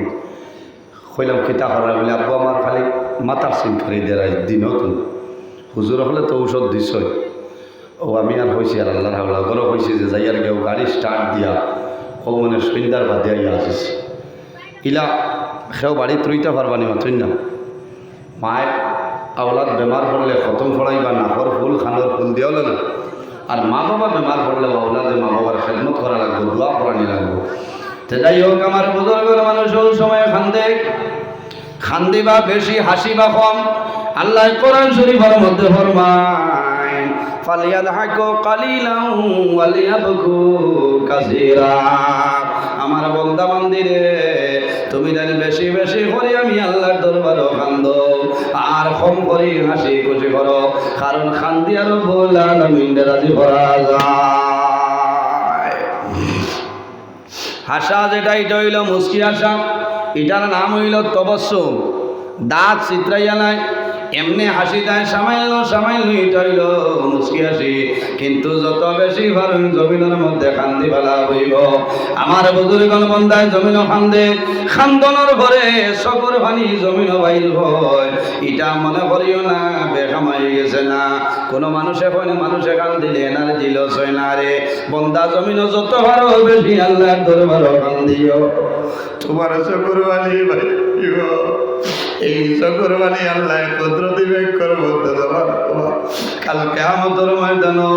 কইলাম কিতা করা বলে আব্বু আমার খালি মাথার সিন করে দেয় দিন নতুন হুজুর হলে তো ঔষধ দিছই। ও আমি আর হয়েছি আর আল্লাহ হাওলা ঘরে হয়েছি যে যাই আর কেউ গাড়ি স্টার্ট দিয়া ও মানে সন্ধ্যার বাদে আইয়া আসিস ইলা সেও বাড়ি তুইতে পারবানি মাথুই না। মায়ের আওলাদ বেমার পড়লে খতম ফড়াই বা নাকর ফুল খানোর ফুল দিয়াও না। আর মা বাবা বেমার পড়লে আওলাদে মা বাবার খেদমত করা লাগবে, দোয়া পড়ানি লাগবে। তো যাই হোক, আমার বুজুর্গের মানুষ ওই সময় খান্দি বা বেশি, হাসি বা কম। আল্লাহ কোরআন শরীফের মধ্যে ফরমায় ফালিয়াদহাকু কালিলান ওয়ালিয়াবকু কাসীরা। আমার বান্দা বান্দিরে তুমি জানি বেশি বেশি করে আমি আল্লাহর দরবারে কান্দো, আর কম করে হাসি খুশি করো, কারণ খান্দি আর রব্বুল আলামিন রাজি করা যায়। হাসা যেটা এটা হইল মুস্কি হাসা, এটার নাম হইল তবস্সুম। দাঁত চিত্রাইয়া নাই, এমনি হাসি দেয় সামান্য সামান্য, এটা হইল মুস্কি হাসি। কিন্তু যত বেশি পারেন জমিনের মধ্যে খান্দি ফেলা হইব। আমার বুজুর্গণ বন্দায় জমিনও খান্দে, খান্দনের ঘরে চকুর পানি জমিনও বাইর হয়। এটা মনে করিও না বেকামাই গেছে না। কোনো মানুষে কয় না মানুষে কান্দিলে এনার্জি লস হয় না রে। বন্দা জমিনও যত পারো বেশি আল্লাহর দরবারও কান্দিও। তোমার চকুর পানি বাইর, এই চকুর পানি আল্লাহ কুদরতি বেগ করে বলতে তোমার কাল কিয়ামতের ময়দানে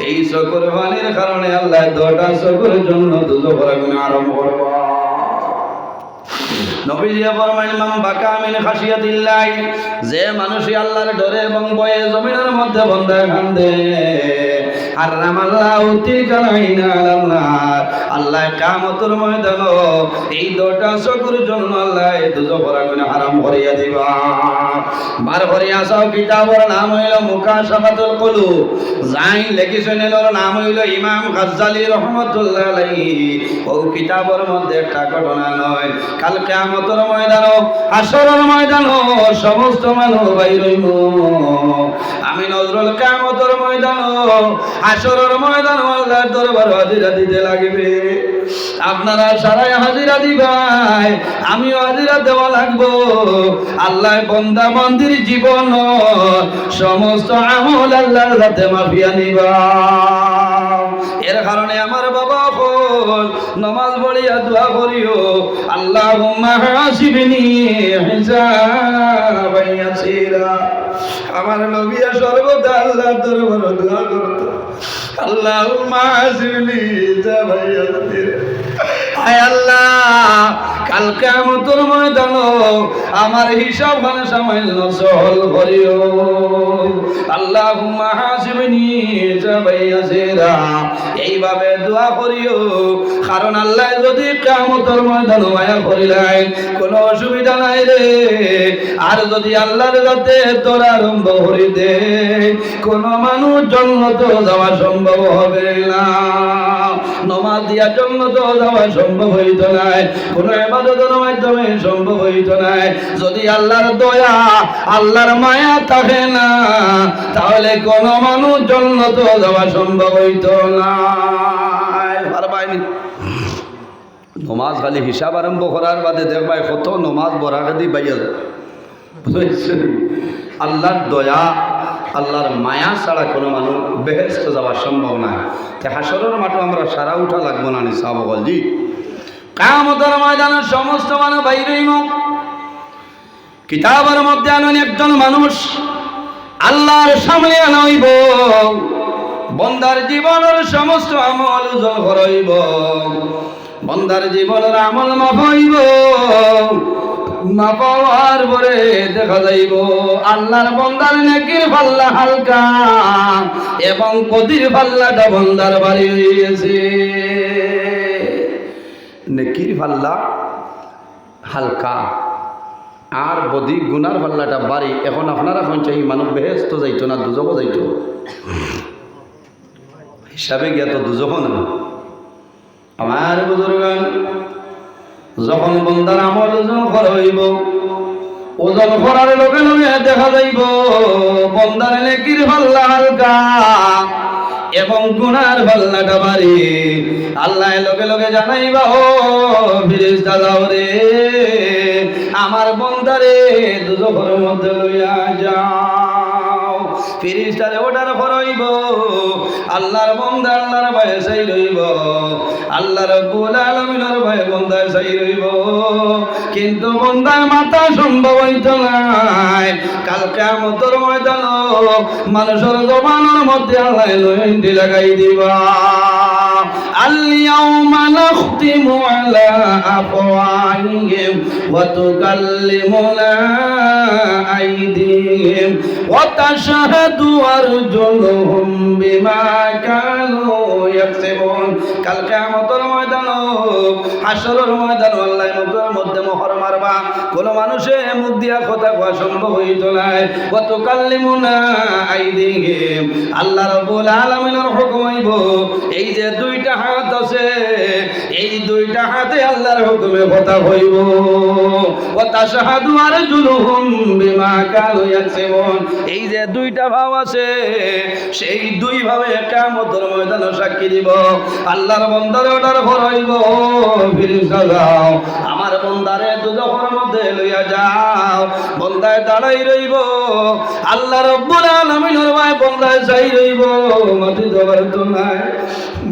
এই চকুর পানির কারণে আল্লাহ 2টা চকুরের জন্য দুজকের আগুন আরম্ভ করবে। নবীজি ফরমাইলেন মান বাকা মিন খাশিয়াতিল্লাহ, যে মানুষই আল্লাহর ডরে এবং ভয়ে জমিনের মধ্যে বন্দায় কান্দে, হারামাল্লাহু তিলকা আইনা আল্লাহ, আল্লাহ কিয়ামতের ময়দানে এই 2টা চকুর জন্য আল্লাহ দুজকের আগুন হারাম করিয়া দিবা। বার করিয়া সাও কিতাবের নাম হইল মুকাশাফাতুল কুলুব, যাই লিখিছেন এর নাম হইল ইমাম গাজ্জালী রাহমাতুল্লাহ আলাইহি। ও কিতাবের মধ্যে একটা ঘটনা নয়, কাল কিয়ামতের ময়দান, হাসরের ময়দান সমস্ত মানুষ বাইর হইব। আমি নজরুল কিয়ামতের ময়দান, হাসরের ময়দান আল্লাহর দরবার হাজিরা দিতে লাগবে। আপনারা সারাই হাজিরা দিবাই, আমিও হাজিরা দেওয়া লাগবো। আল্লাহ বান্দা বান্দির জীবন সমস্ত আমল আল্লাহর হাতে মাফিয়া নিবা। এর কারণে আমার বাবা বল নামাজ পড়িয়া দোয়া করিও, আল্লাহুম্মা হাসিবনি হিসাবান ইয়াসীরা। আমার নবী সর্বদা আল্লাহর দরবারে দোয়া করত, আল্লাহুম্মা হাসিবনি হিসাবান ইয়াসিরা। হায় আল্লাহ, কাল কিয়ামতের ময়দানে আমার হিসাব খানা সামান্য সহল করিও। আল্লাহুম্মা হাসিবনি হিসাবান ইয়াসিরা, এইভাবে দোয়া করিও। কারণ আল্লাহ যদি কিয়ামতের ময়দানে মায়া করিলেন কোনো অসুবিধা নাই রে। আর যদি আল্লাহর কাছে তোরা আরম্ভ করে দে, কোনো মানুষ জান্নাত যাওয়া সম্ভব হবে না। নামাজ দিয়া জান্নাত যাওয়া সম্ভব হইত না, কোনো ইবাদতের মাধ্যমে সম্ভব হইত না। যদি আল্লাহর দয়া আল্লাহর মায়া থাকে না, তাহলে কোনো মানুষ জান্নাত যাওয়া সম্ভব হইত না। পারবাইনি নমাজ খালি হিসাব আরম্ভ করার বাদে দেখবাই কত নমাজ বরাকাদি বাইয়া বুঝেছেন। আল্লাহর দয়া আল্লাহর মায়া ছাড়া কোনো মানুষ বেহেশত যাওয়া সম্ভব না। তে হাসরের মাঠে আমরা সারা উঠা লাগবো না নিসাব বলজি। কিয়ামতের ময়দানে সমস্ত মানুষ বাইরেই মুখ কিতাবের মধ্যে আনেন একজন মানুষ আল্লাহর সামনে আনইব, বন্দার জীবনের সমস্ত আমল উজল হইব, বন্দার জীবনের আমল মাফ হইব। না পাওয়ার পরে দেখা যাইব আল্লাহর বন্দার নেকির পাল্লা হালকা এবং কদির পাল্লাটা বন্দার বাড়ি হইয়াছে। নেকির পাল্লা হালকা আর বদি গুনার পাল্লাটা বাড়ি। এখন আপনারা এখন চাই মানুষ বেহেশত যাইতো না দুজকও যাইতো, হিসাবে গিয়া তো দুজকও না। আমার বুজুর্গান যখন বন্দার আমল ওজন করা হইব, ওজন করার লগে লগে দেখা যাইব বন্দার নেকির পাল্লা হালকা এবং গুনার পাল্লাটা ভারী। আল্লাহ লগে লগে জানাইবা, ও ফেরেশতা যাও রে, আমার বন্দারে দুজকের মধ্যে লইয়া যাও। ফেরেশতারে অর্ডার করাইব, আল্লাহর বন্দা আল্লাহর ভয়ে চাই রইব, আল্লাহ রাব্বুল আলামিনের ভয়ে বন্দায় চাই রইব। কিন্তু বন্দার মাথা সম্ভব হইত নাই। কাল কিয়ামতের ময়দানে মানুষের জবানের মধ্যে আল্লাহ লইন্ডি লাগাই দিবা। اليوم نختم على أفواههم وتكلمنا أيديهم وتشهد أرجلهم بما كانوا يكسبون। কাল কিয়ামতের ময়দানে হাসরের ময়দানে আল্লাহ মুখের মধ্যে মোহর মারবা, কোন মানুষে মুখ দিয়া কথা কওয়া সম্ভব হইত না। ওয়াতুকাল্লিমুনা আইদিহিম, আল্লাহ রাব্বুল আলামিনের হুকুম হইব এই যে দুইটা হাত আছে, এই দুইটা হাতে আল্লাহর হুকুমে কথা হইব। ওয়া তাশহাদু আরজুলুহুম বিমা কানু ইয়াকসিবুন, এই যে দুইটা ভাব আছে সেই দুই ভাবে কিয়ামতের ময়দানে সাক্ষী দিব। আল্লাহর বান্দারে অর্ডার করাইব, ফেরেশতা যাও আমার বান্দারে দুজকের মধ্যে লইয়া যাও। বান্দায় দাঁড়াই রইব, আল্লাহ রাব্বুল আলামিনের ভয় বান্দায় চাই রইব, মাটি দেবার তো নাই।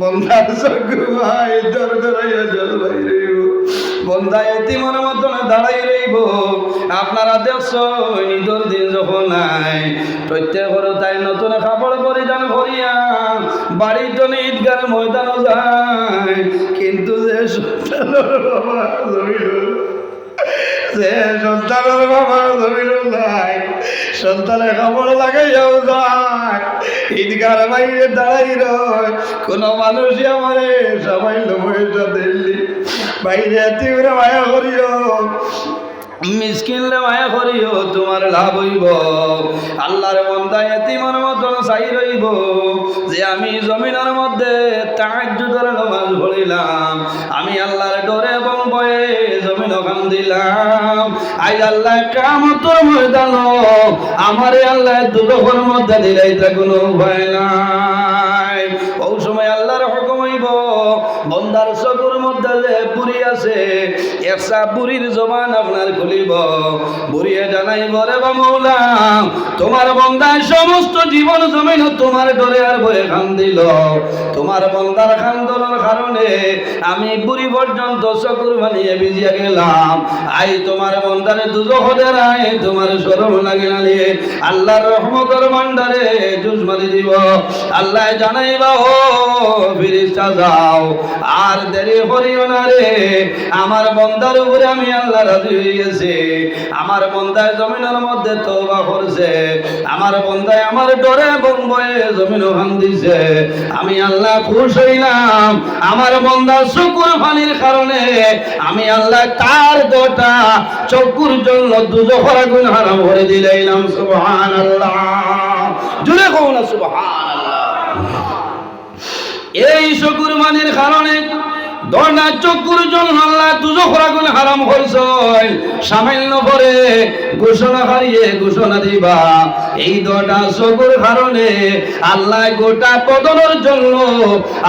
বান্দার চক্ষু ভাই দরদরাইয়া জল ভাই রইব, বান্দা এতিমের মতন দাঁড়াই রইব। আপনারা দেখছেন ঈদের দিন যখন নাই প্রত্যেকের তাই নতুন কাপড় পরিধান করিয়া বাড়িতে ঈদগার ময়দানে যায়, কিন্তু যে সন্তানের বাবা জমিল, যে সন্তানের বাবা জমিল নাই, সন্তানের কাপড় লাগাইয়াও যায়, ঈদগার বাইরে দাঁড়াই রয়। কোনো মানুষই আমারে সবাই লোভটা দিল্লি বাইরে তীব্র মায়া করিও, মিসকিনরে মায়া করিও, তোমার লাভ হইব। আল্লাহর বান্দা এতিমের মতন চাই রইব যে আমি জমিনের মধ্যে তাহাজ্জুদের নামাজ পড়িলাম, আমি আল্লাহর ডরে এবং ভয়ে জমিন ওখান দিলাম। আজ আল্লাহ কিয়ামতের ময়দানে আমারে আল্লাহ দুজকের মধ্যে দিলাইতে কোনো ভয় নাই। ওই সময় আল্লাহর হুকুম হইব বান্দার চকুর মধ্যে যে বুড়ি আছে একসা বুড়ির জবান আপনার খুলিব বুড়িয়ে জানাই বরে বা মৌলা তোমার বন্দায় সমস্ত জীবন জমিন তোমার ডরে আর ভয়ে খান দিল তোমার বন্দার খান্দনের কারণে আমি বুড়ি পর্যন্ত চকুর বানিয়ে ভিজিয়া গেলাম আই তোমার বন্দারে দুজখ দেরায় তোমার শরম লাগে না নিয়ে আল্লাহর রহমতের ভান্ডারে জুস মারি দিব আল্লাহ জানাইবা ও ফিরিস্তা যাও আর দেরি করিও না রে আমার বন্দার উপরে আমি আল্লাহ রাজি হয়ে গেছি আমার বন্দায় জমিনের মধ্যে তওবা করছে আমার বন্দায় আমার ডরে বয়ে জমিন ভাঙ দিছে আমি আল্লাহ খুশ হইলাম আমার বন্দার শুকুর পানির কারণে আমি আল্লাহ তার দুটা চকুর জন্য দুজখের আগুন হারাম করে দিলাম সুবহানাল্লাহ জুড়ে কও না সুবহানাল্লাহ এই শুকুর পানির কারণে দরনা চকুর জন্য আল্লাহ দুজখের আগুন হারাম করছে সামান্য পরে ঘোষণা হারিয়ে ঘোষণা দিবা এই দরটা চকুর কারণে আল্লাহ গোটা পতনের জন্য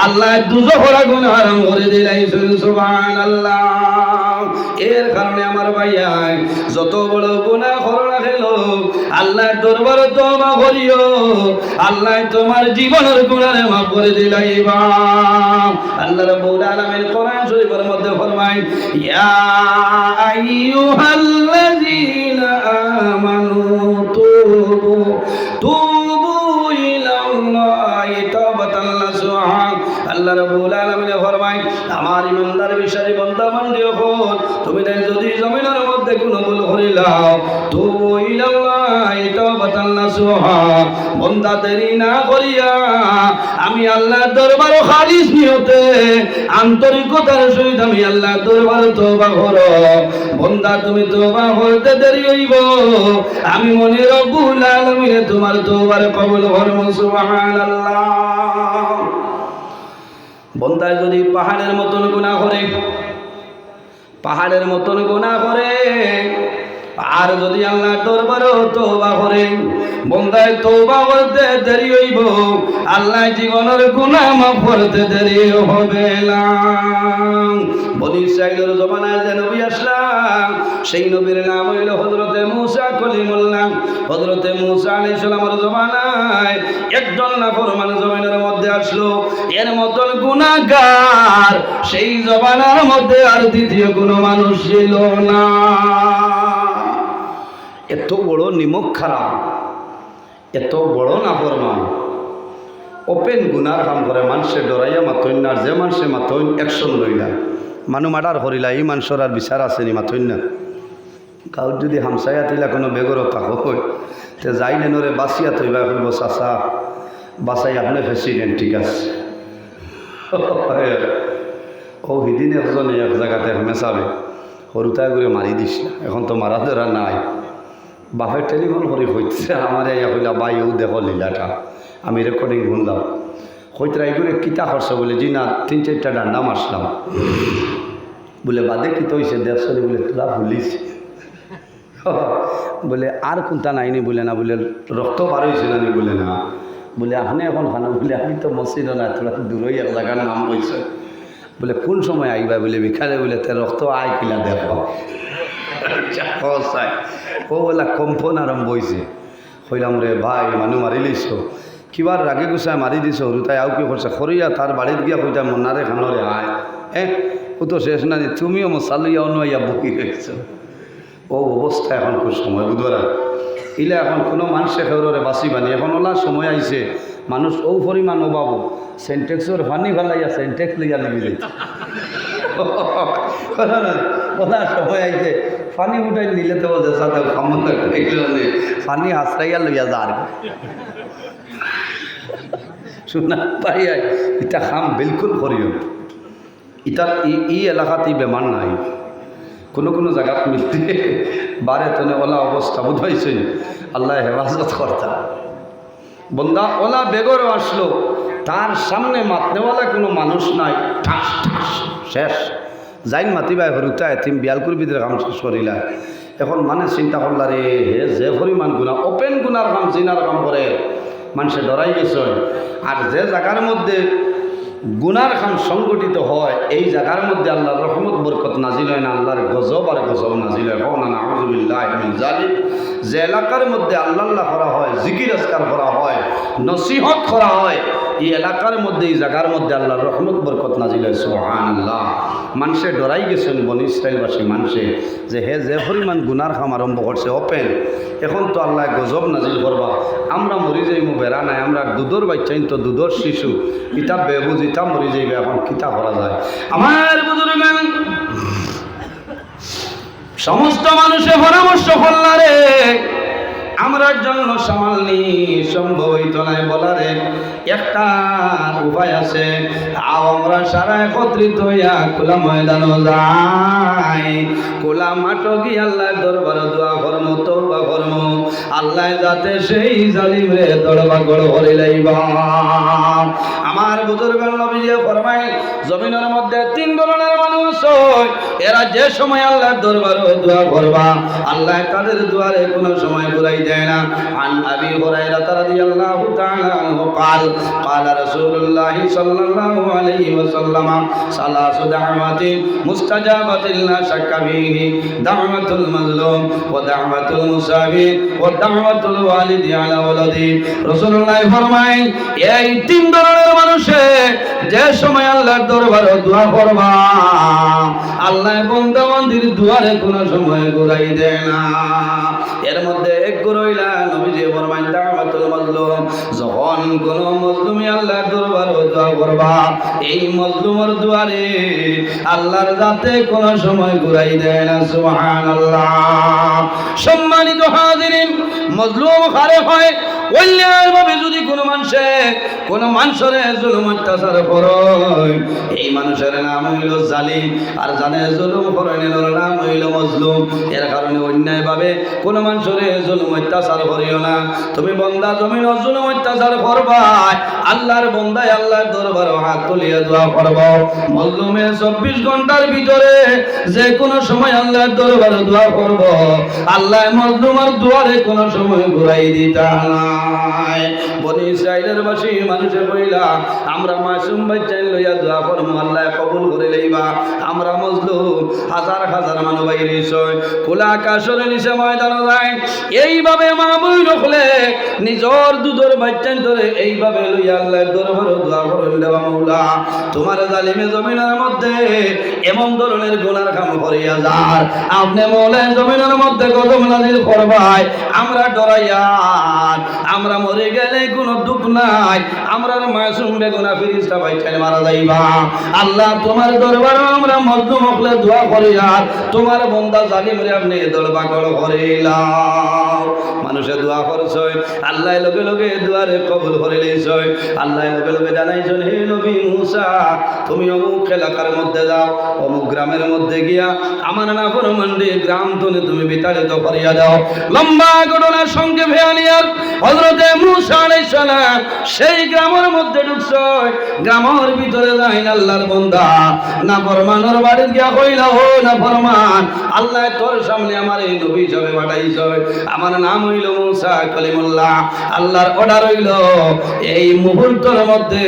আল্লাহ দুজখের আগুন হারাম করে দিলাইছেন সুবহানাল্লাহ এর কারণে আমার ভাইয়াই যত বড় গুনাহ করো না কেন আল্লাহর দরবারে তওবা করিও আল্লাহ তোমার জীবনের গুনাহ মাফ করে দিলাইবা আল্লাহ রাব্বুল আলামিন কোরআন শরীফের মধ্যে ফরমায় ইয়া আইয়ুহাল্লাযীনা আমানু তুবু ইলাল্লাহি তাওবাতান নাসুহা আল্লাহ রাব্বুল আলামিন ফরমায় আমার ইমানদার বিশ্বাসী বান্দা বান্দিও তুমি যদি জমিনের মধ্যে কোনো ভুল করিলাও তুবু ইলাল্লাহি তাওবাতান নাসুহা বান্দা দেরি না করিয়া আমি আল্লাহর দরবারে খালিস নিয়তে আন্তরিকতার সহিত আমি আল্লাহর দরবারে তওবা করো বান্দা তুমি তওবা করতে দেরি হইব আমি মনে রব্বুল আলামিন তোমার তওবার কবুল করব সুবহানাল্লাহ বন্দায় যদি পাহাড়ের মতন গুনাহ করে পাহাড়ের মতন গুনাহ করে আর যদি আল্লাহর দরবারে তওবা করে বন্দায় তওবা করতে দেরি হইব আল্লাহ জীবনের গুনাহ মাফ করতে দেরি হবে না বনি ইসরাইলের জমানায় যে নবী আসলাম সেই নবীর নাম হইল হযরতে মূসা কলিমুল্লাহ হযরতে মূসা আলাইহিস সালামের জমানায় একজন নাফরমান জমিনের মধ্যে আসলো এর মতন গুনাহগার সেই জমানার মধ্যে আর দ্বিতীয় কোনো মানুষ ছিল না এত বড় নিমক খারাপ এত বড় নাফরমান ওপেন গুনার কাম করে মানুষে ডরাইয়া মাথইন না যে মানুষে মাথইন অ্যাকশন লইলা মানুষ মার্ডার করিলা এই মানুষের আর বিচার আসেনি মাথইন না কাউর যদি হামসাইয়া তিলা কোনো বেগরও থাকো তে যাই নেনরে বাঁচিয়া থইবা কইব চাচা বাঁচাই আপনি প্রেসিডেন্ট ঠিক আছে ও সিদিন একজনে এক জায়গাতে মেচাবে সরুতাই করে মারি দিস না এখন তো মারা ধরা নাই বাপের টেলিফোন করে হইতেছে আমার ইয়া কইলা বাই ও দেখো লীলাটা আমি রেকর্ডিং শুনলাম হইতরা এগুলো কিতা করছে বলে জি না 3-4টা ডান্ডা মারলাম বলে বাদে কি তো হয়েছে দেড়শো বলে তোরা ভুলিস বলে আর কোনটা নাইনি বলে না বলে রক্ত বার হয়েছিল না বলে না বলে আপনি এখন খানো বলে আমি তো মসজিদ না তোরা দূরই এক জায়গার নাম হয়েছে বলে কোন সময় আইবা বলে বিখালে বলে তে রক্ত আয় কিনা দেখো ও বলা কম্পন আরম্ভ হয়েছে হইলাম রে ভাই মানুষ মারি লিস কিবার রাগে গুছায় মারি দিছ রুতাই আউ কি করছে খরিয়া তার বাড়িত গিয়া কইতা মনারে খানরে আয় ও তো শেষ না তুমিও মশালইয়া অন্য ইয়া বকি গেছ ও অবস্থা এখন খুব সময় বুধবার ইলে এখন কোনো মানুষে খেউরে বাঁচি বানি এখন ওলা সময় আইছে মানুষ ও পরিমাণ অভাব সেন্টেক্সর ফানি ফেলাইয়া সেন্টেক্স লইয়া লিবি ওলা সময় আইছে পানি উঠাই নিলে তো বলছে সাথে ক্ষমতা পানি হাসরাইয়া লইয়া যার শুনা পাই এটা খাম বিলকুল করিও ইটার ই এলাকাতে বেমার নাই কোনো কোনো জায়গাত মিলতে বারে তনে ওলা অবস্থা বুঝাইছে আল্লাহ হেফাজত করতা বন্দা ওলা বেগরও আসলো তার সামনে মাতনেওয়ালা কোনো মানুষ নাই ঠাস ঠাস শেষ যাইন মাতিবাই হরুতা এতিম বিয়ালকুর ভিতরে কাম শেষ করিলা এখন মানে চিন্তা করলা রে হে যে পরিমাণ গুণা ওপেন গুণার কাম জিনার কাম করে মানুষে ডরাই গেছে আর যে জায়গার মধ্যে গুনার কাম সংগঠিত হয় এই জায়গার মধ্যে আল্লাহর রহমত বরকত নাজিল হয় না, আল্লাহর গজব আর গজব নাজিল হয়। না নাউযুবিল্লাহি মিন যালিক। যে এলাকার মধ্যে আল্লাহ করা হয়, জিকির আজকার করা হয়, নসিহত করা হয়, এই এলাকার মধ্যে এই জায়গার মধ্যে আল্লাহর রহমত বরকত নাজিল হয়। সুবহানাল্লাহ। মানুষে ডরাই গেছেন বনি ইসরাইলবাসী মানুষে যে যে পরিমাণ গুনার কাম আরম্ভ করছে ওপেন, এখন তো আল্লাহ গজব নাজিল করবা, আমরা মরি যাইমু বেড়া নাই, আমরা দুধর বাচ্চাইন তো দুধর শিশু, ইটা বেবুজ, ইটা মরি যাইবে, এখন কিতা করা যায়? আমার বুজুর্গান সমস্ত মানুষের পরামর্শ করলারে আমরার জন্য সামাল নি সম্ভব হইত নাই বলারে একটা উপায় আছে। আমরা সারা একত্রিত হইয়া খোলা ময়দান যাই, খোলা মাঠ গিয়ে আল্লাহর দরবারে দোয়া করমু, তওবা করমু, আল্লাহ যাতে সেই জালিমরে দরবার গড় করে লাইবা। আমার বুজুর্গের নবী ফরমায় জমিনের মধ্যে তিন ধরনের মানুষ হয়, এরা যে সময় আল্লাহর দরবারে দোয়া করবা আল্লাহ তাদের দুয়ারে কোনো সময় ঘুরাই দেয় না। আন আবি হুরায়রা রাদিয়াল্লাহু তাআলা আনহু قال قال رسول الله صلى الله عليه وسلم ثلاث دعوات مستجابة لا شك فيه دعوة المظلوم ودعوة المسافر ودعوة الوالد على ولده। রাসূলুল্লাহ ফরমায় এই তিন ধরনের মানুষে যে সময় আল্লাহর দরবারে দোয়া করবা আল্লাহ বান্দা বান্দির দুয়ারে কোনো সময় ঘুরাই দেয় না। এর মধ্যে এক ঘুরাইলা নবীজি ফরমায় দাওয়াতুল মাজলুম, যখন কোন মজলুমি আল্লাহর দরবারে দোয়া করবা এই মজলুমের দুয়ারে আল্লাহর যাতে কোনো সময় ঘুরাই দেয় না। সুবহানাল্লাহ। সম্মানিত হাজিরিন, মজলুম কারে হয়? অন্যায়ভাবে যদি কোনো মানুষের জুলুম অত্যাচার করে এই মানুষের নাম হইল জালিম, আর জানে জুলুম করেন নাম হইল মজলুম। এর কারণে অন্যায়ভাবে কোনো মানুষের জুলুম অত্যাচার করিও না। তুমি বন্দা জমিন জুলুম অত্যাচার করবা, আল্লাহর বন্দায় আল্লাহর দরবারে হাত তুলিয়া দোয়া করব। মজলুমের 24 ঘন্টার ভিতরে যে কোনো সময় আল্লাহর দরবারে দোয়া করব, আল্লাহ মজলুমের দুয়ারে কোনো সময় ঘুরাই দিতা না। বনি ইসরাইলের বাসী মানুষে কইলা আমরা মাসুম বাচ্চা লইয়া দোয়া করব, আল্লাহ কবুল করে লইবা। আমরা মজলুম হাজার হাজার মানুষ বাইরে ছয় খোলা আকাশের নিচে ময়দান যায়, এইভাবে মা বই রখলে নিজর দুধর বাচ্চা ধরে এইভাবে লইয়া আল্লাহর দরবারে দোয়া করেন, দেওয়া মৌলা তোমার জালিমে জমিনের মধ্যে এমন ধরনের গুনার কাম করিয়া যার আপনি মৌলা জমিনের মধ্যে গজব নাজিল করবাই, আমরা ডরাইয়া আমরা মরে গেলে কোনো দুঃখ নাই, আমরা মাসুম বেগুনা ফিরিস্তা বাইচাই মারা যাইবা। আল্লাহ তোমার দরবারে আমরা মজলুম হলে দোয়া করি, আর তোমার বান্দা জালিমরে আপনি দরবার করিলাম। মানুষে দোয়া করছে, আল্লাহ লগে লগে দুয়ারে কবুল করে লইছে। আল্লাহ লগে লগে জানাইছেন, হে নবী মুসা তুমি অমুক এলাকার মধ্যে যাও, অমুক গ্রামের মধ্যে গিয়া আমার নাফরমানদের গ্রাম তুমি বিতাড়িত করিয়া দাও। লম্বা ঘটনার সঙ্গে ভেয়ানিয়ার হযরতে মুসা আলাইহিস সালাম সেই গ্রামের মধ্যে ঢুকছে, গ্রামের ভিতরে যাইন আল্লাহর বান্দা নাফরমানের বাড়ি গিয়া কইলা, ও নাফরমান আল্লাহ তোর সামনে আমার এই নবী হিসাবে পাঠাইছে, আমার নাম হইল মুসা কালিমুল্লাহ, আল্লাহর অর্ডার হইল এই মুহূর্তের মধ্যে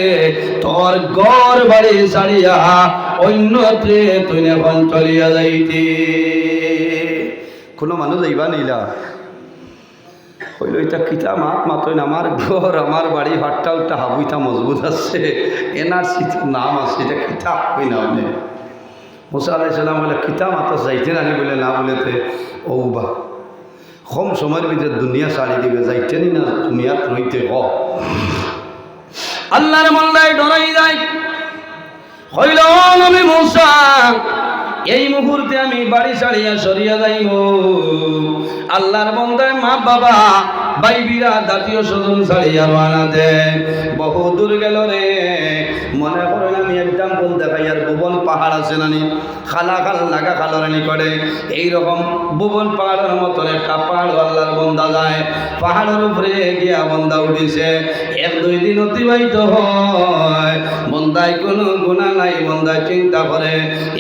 তোর ঘর বাড়ি ছাড়িয়া অন্যত্রে তুই এখন চলিয়া যাইতে। কোনো মানুষ যাইবা নিলা হইল এটা কিতা মাত মাতইন, আমার ঘর আমার বাড়ি হাটটা উঠটা হাবুইটা মজবুত আছে, এনার সিটার নাম আছে, এটা কিতা হই না বলে মুসা আলাইহিস সালাম বলে কিতা মাতা যাইতে নানি বলে না বলেতে ও বা কম সময়ের ভিতরে দুনিয়া ছাড়ি দিবে, যাইতে নি না দুনিয়াত রইতে হ। আল্লাহর মোল্লায় ডরাই যায়, হইল নবী মুসা এই মুহূর্তে আমি বাড়ি ছাড়িয়া সরিয়া যাইব। আল্লাহর বান্দায় মা বাবা ভাই বিরা জাতীয় স্বজন ছাড়িয়া রওনা দে। বহু দূর গেল রে, মনে করেন আমি এক্সাম্পল দেখাই, আর ভুবন পাহাড় আছে নানি খালা খাল লাগা খালরানি করে এইরকম ভুবন পাহাড়ের মতন একটা পাহাড় আল্লাহর বান্দা যায়, পাহাড়ের উপরে গিয়া বান্দা উঠিছে। 1-2 দিন অতিবাহিত হয়, বান্দায় কোনো গুনাহ নাই, বান্দা চিন্তা করে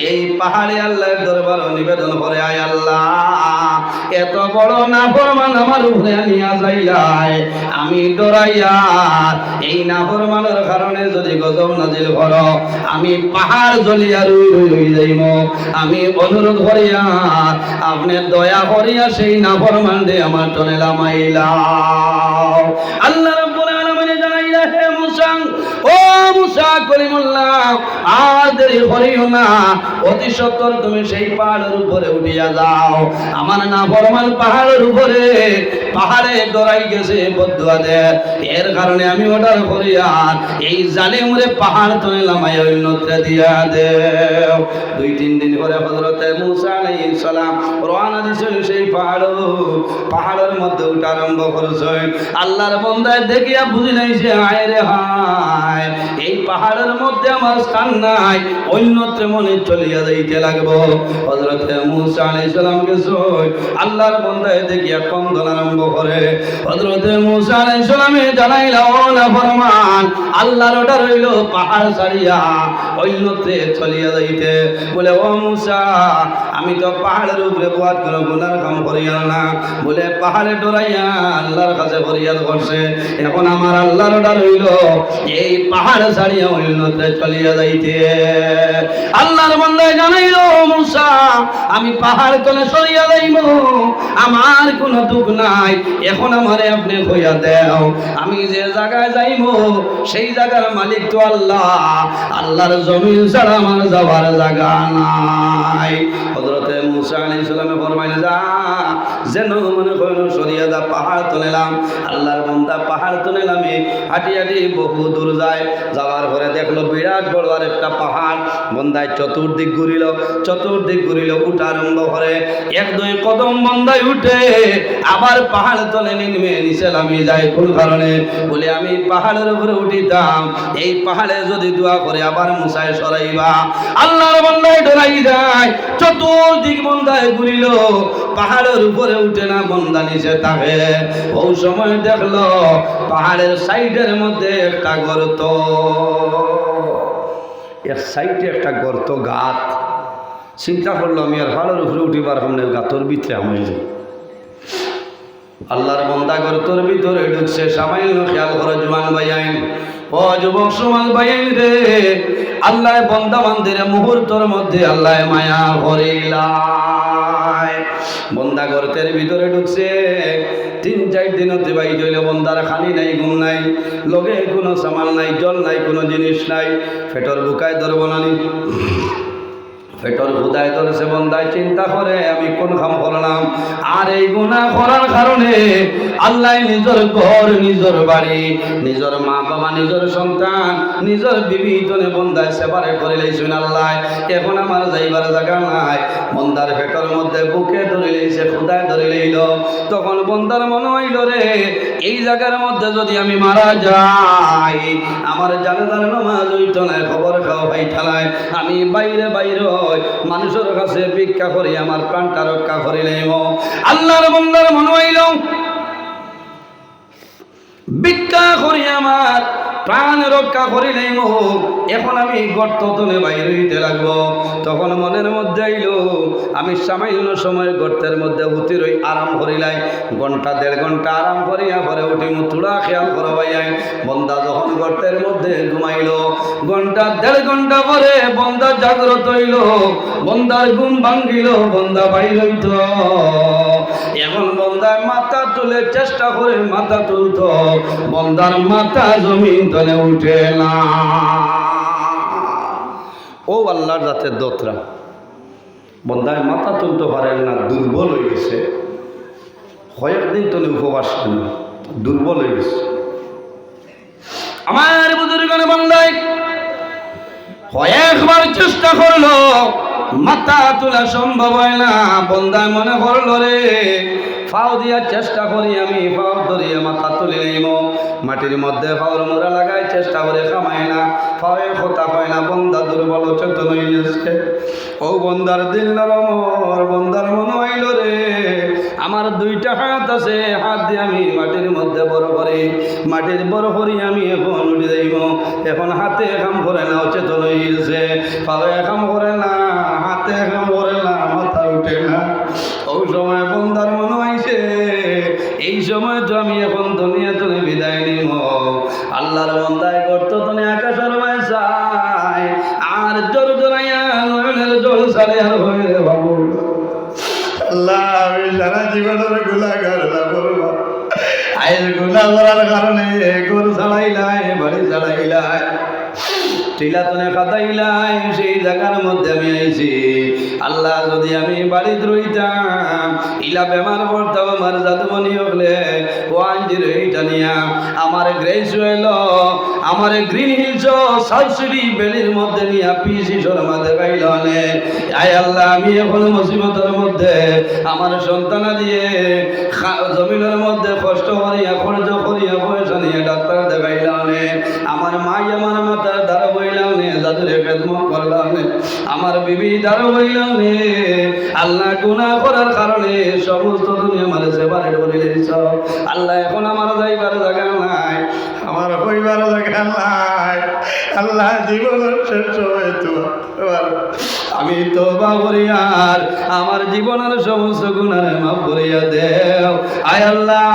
এই পাহাড়ে আল্লাহর দরবারে নিবেদন করে, আয় আল্লাহ এত বড় নাফরমান আমার উপরে নিয়া যাইলাই, আমি ডরাইয়া এই নাফরমানের কারণে যদি গজব নাজিল করো, আমি পাহাড় জ্বলিয়া রই যাইব। আমি অনুরোধ করিয়া আপনি দয়া করিয়া সেই নাফরমানরে আমার টনে লামাইলাও। আল্লাহ রাব্বুল আলামিন জানাইলা, হে মুসা, ও মুসা কলিমুল্লাহ, আর দেরি করিও না, অতি সত্বর তুমি সেই পাহাড়ের উপরে উঠিয়া যাও। আমার নাফরমান পাহাড়ের উপরে, পাহাড়ে ডরাই গেছে বদুয়া দে, এর কারণে আমি অর্ডার করিয়া এই জালিমরে পাহাড় তলে লামাই অন্যত্রে দিয়া দে। 2-3 দিন পরে হযরত মুসা আলাইহিস সালাম রওনা দিছিল সেই পাহাড়ের মধ্যে উঠা আরম্ভ করেছেন। আল্লাহর বান্দায় দেখিয়া বুঝি নাই যে হায় রে হায়, এই পাহাড়ের মধ্যে আমার স্থান নাই, অন্যত্র মনে চলিয়া যাইতে লাগবো। হযরত মুসা আলাইহিস সালাম গেছেন, আল্লাহর বান্দায় দেখিয়া কন্দন আরম্ভ করে। হযরত মুসা আলাইহিস সালামে জানাইলা, ও নাফরমান, আল্লাহর অর্ডার হইল পাহাড় ছাড়িয়া অন্যত্রে চলিয়া যাইতে। বলে, ও মুসা, আমি তো পাহাড়ের উপরে বহুত কোনো গুনার কাম করিয়া না, বলে পাহাড়ে ডরাইয়া আল্লাহর কাছে ফরিয়াদ করছে। এখন আমার আল্লাহর অর্ডার হইল এই পাহাড় ছাড়িয়া অন্যত্রে চলিয়া যাইতে। আল্লাহর বান্দা জানাইল, মুসা, আমি পাহাড় তলে সরিয়া যাইব, আমার কোনো দুঃখ নাই, এখন আমারে আপনি কইয়া দেও আমি যে জায়গায় যাইব সেই জায়গার মালিক তো আল্লাহ, আল্লাহর জমিন ছাড়া আমার যাওয়ার জায়গা নাই। হযরত মুসা আলাইহিস সালামে ফরমাইলেন, যা যেন মনে করেন সরিয়া যা, পাহাড় তলেলাম। আল্লাহর বান্দা পাহাড় তলেলামে হাঁটি হাঁটি বহু দূর যায়, যাওয়ার পরে দেখলো বিরাট বড় আর একটা পাহাড়। বন্দায় চতুর্দিক ঘুরিল, উঠা আরম্ভ করে। 1-2 কদম বন্দায় উঠে আবার পাহাড় তলে নেমে নিচে নামি যায়। কোন কারণে? বলে আমি পাহাড়ের উপরে উঠিতাম, এই পাহাড়ে যদি দোয়া করে আবার মুসায় সরাইবা। আল্লাহর বান্দায় ডরাই যায়, চতুর্দিক বন্দায় ঘুরিল, পাহাড়ের উপরে উঠে না, বন্দা নিচে থাকে। ওই সময় দেখলো পাহাড়ের সাইডের মধ্যে একটা গর্ত, এর সাইডে একটা গর্ত, গাত। চিন্তা করলো আমি আর পাহাড়ের উপরে উঠিবার সামনে গাতর ভিতরে আমি যাই। আল্লাহর বান্দা গর্তর ভিতরে ঢুকছে, সামান্য খেয়াল করে জওয়ান ভাইয়াইন, ও যুবক সমাজ ভাইয়াইন রে, আল্লাহ বান্দা বান্দির মুহূর্তের মধ্যে আল্লাহ মায়া করিলায়। বন্দা গর্তের ভিতরে ঢুকছে, 3-4 দিন অতিবাহিত হইল, বন্দার খানি নাই, ঘুম নাই, লগে কোনো সামাল নাই, জল নাই, কোনো জিনিস নাই, পেটর বুকায় ধরব নানি, পেটর খুদায় ধরেছে। বন্দায় চিন্তা করে আমি কোন কাম করলাম, আর এই গুনাহ করার কারণে আল্লাহ নিজের ঘর, নিজের বাড়ি, নিজের মা বাবা, নিজের সন্তান, নিজের বিবি তনে বন্দায় সেপারেট করে লাইছেন। আল্লাহ এখন আমার যাইবার জায়গা নাই। বন্দার পেটর মধ্যে বুকে ধরে লাইছে, খুদায় ধরে লইল। তখন বন্দার মনে হইল, রে এই জায়গার মধ্যে যদি আমি মারা যাই, আমার জানাজার নামাজ হইতো না, খবর খাওয়া ভাই ঠালায়, আমি বাইরে মানুষের কাছে ভিক্ষা করি আমার প্রাণটা রক্ষা করি নেব। আল্লাহর বান্দার মনে হইল ভিক্ষা করি আমার প্রাণ রক্ষা করি নেব, এখন আমি গর্ত তুলে বাইরে হইতে লাগবো। তখন মনের মধ্যে আইল আমি সামান্য সময় গর্তের মধ্যে উঠি রই, আরাম করিলাই, 1-1.5 ঘন্টা আরাম করিয়া পরে উঠি মুথুড়া খেয়াল করো ভাইয়াই। বন্দা যখন গর্তের মধ্যে ঘুমাইল, 1-1.5 ঘন্টা পরে বন্দা জাগ্রত হইল, বন্দার ঘুম ভাঙ্গিল, বন্দা বাইর হইত। এখন বন্দার মাথা তুলে চেষ্টা করে মাথা তুলত, বন্দার মাথা জমিন তলে উঠে না। ও আল্লাহর জাতের দোতরা, বন্দায় মাথা তুলতে পারেন না, দুর্বল হয়ে গেছে, কয়েকদিন তলে উপবাস করেন, দুর্বল হয়ে গেছে। আমার বুজুর্গনে বন্দায় কয়েকবার চেষ্টা করলো, মাথা তোলা সম্ভব হয় না। বন্দায় মনে করলো, রে ফাও দিয়া চেষ্টা করি আমি, ফাও ধরিয়া মাথা তুলে নেব, মাটির মধ্যে ফাওর মোড়া লাগাই চেষ্টা করে, খামায় না, ফাওয়ে কথা পায় না। বন্দা দুর্বল চেতন হয়ে গেছে। ও বন্দার দিল নরমর, বন্দার মনে হইল, রে আমার 2টা হাত আছে, হাত দিয়ে আমি মাটির মধ্যে বড় করি, মাটির বড় করি আমি এখন উঠে যাইব। এখন হাতে কাম করে না, চেতন হয়ে গেছে, ফাওয়ে কাম করে না, হাতে কাম করে না, মাথা উঠে না। ওই সময় বন্দার মনে এই সময় তো আমি এখন দুনিয়া তুমি বিদায় নিব। আল্লাহর বান্দায় করত তুমি আকাশের মায় চায় আর জোর জোরাইয়া নয়নের জল সারে আর হয়ে রে বাবু আল্লাহ আমি সারা জীবনের গুনাহগার না করবো আয়ের গুনাহ করার কারণে গরু ছাড়াইলাই বাড়ি ছাড়াইলাই টিলাতনে কাটাইলাই সেই জায়গার মধ্যে আমি আইছি। আল্লাহ যদি আমি বাড়িতে রইতাম ইলা বেমার পড়তাম আমার জাদুমণি হলে ও আঞ্জির এইটা নিয়া আমার গ্রেস হইল আমার গ্রিন হিলস সাউসিডি বেলির মধ্যে নিয়া পিসি শর্মা দেখাইল নে আয় আল্লাহ আমি এখন মুসিবতের মধ্যে আমার সন্তানা দিয়ে জমিনের মধ্যে কষ্ট করিয়া খরচ করিয়া পয়সা নিয়ে ডাক্তার দেখাইল নে আমার মাই আমার মাতার দ্বারা বইলাম নে যাদের খেদমত করলাম নে আমার বিবি দ্বারা বইলাম নে আল্লাহ গুনাহ করার কারণে সমস্ত দুনিয়া আমার সেপারেট করে দিয়েছ। আল্লাহ এখন আমার যাইবার জায়গা নাই আমার হইবার জায়গা নাই। আল্লাহ জীবনের শেষ সময় তো আমি তওবা করি আর আমার জীবনের সমস্ত গুনাহ মাফ করিয়া দেও। আয় আল্লাহ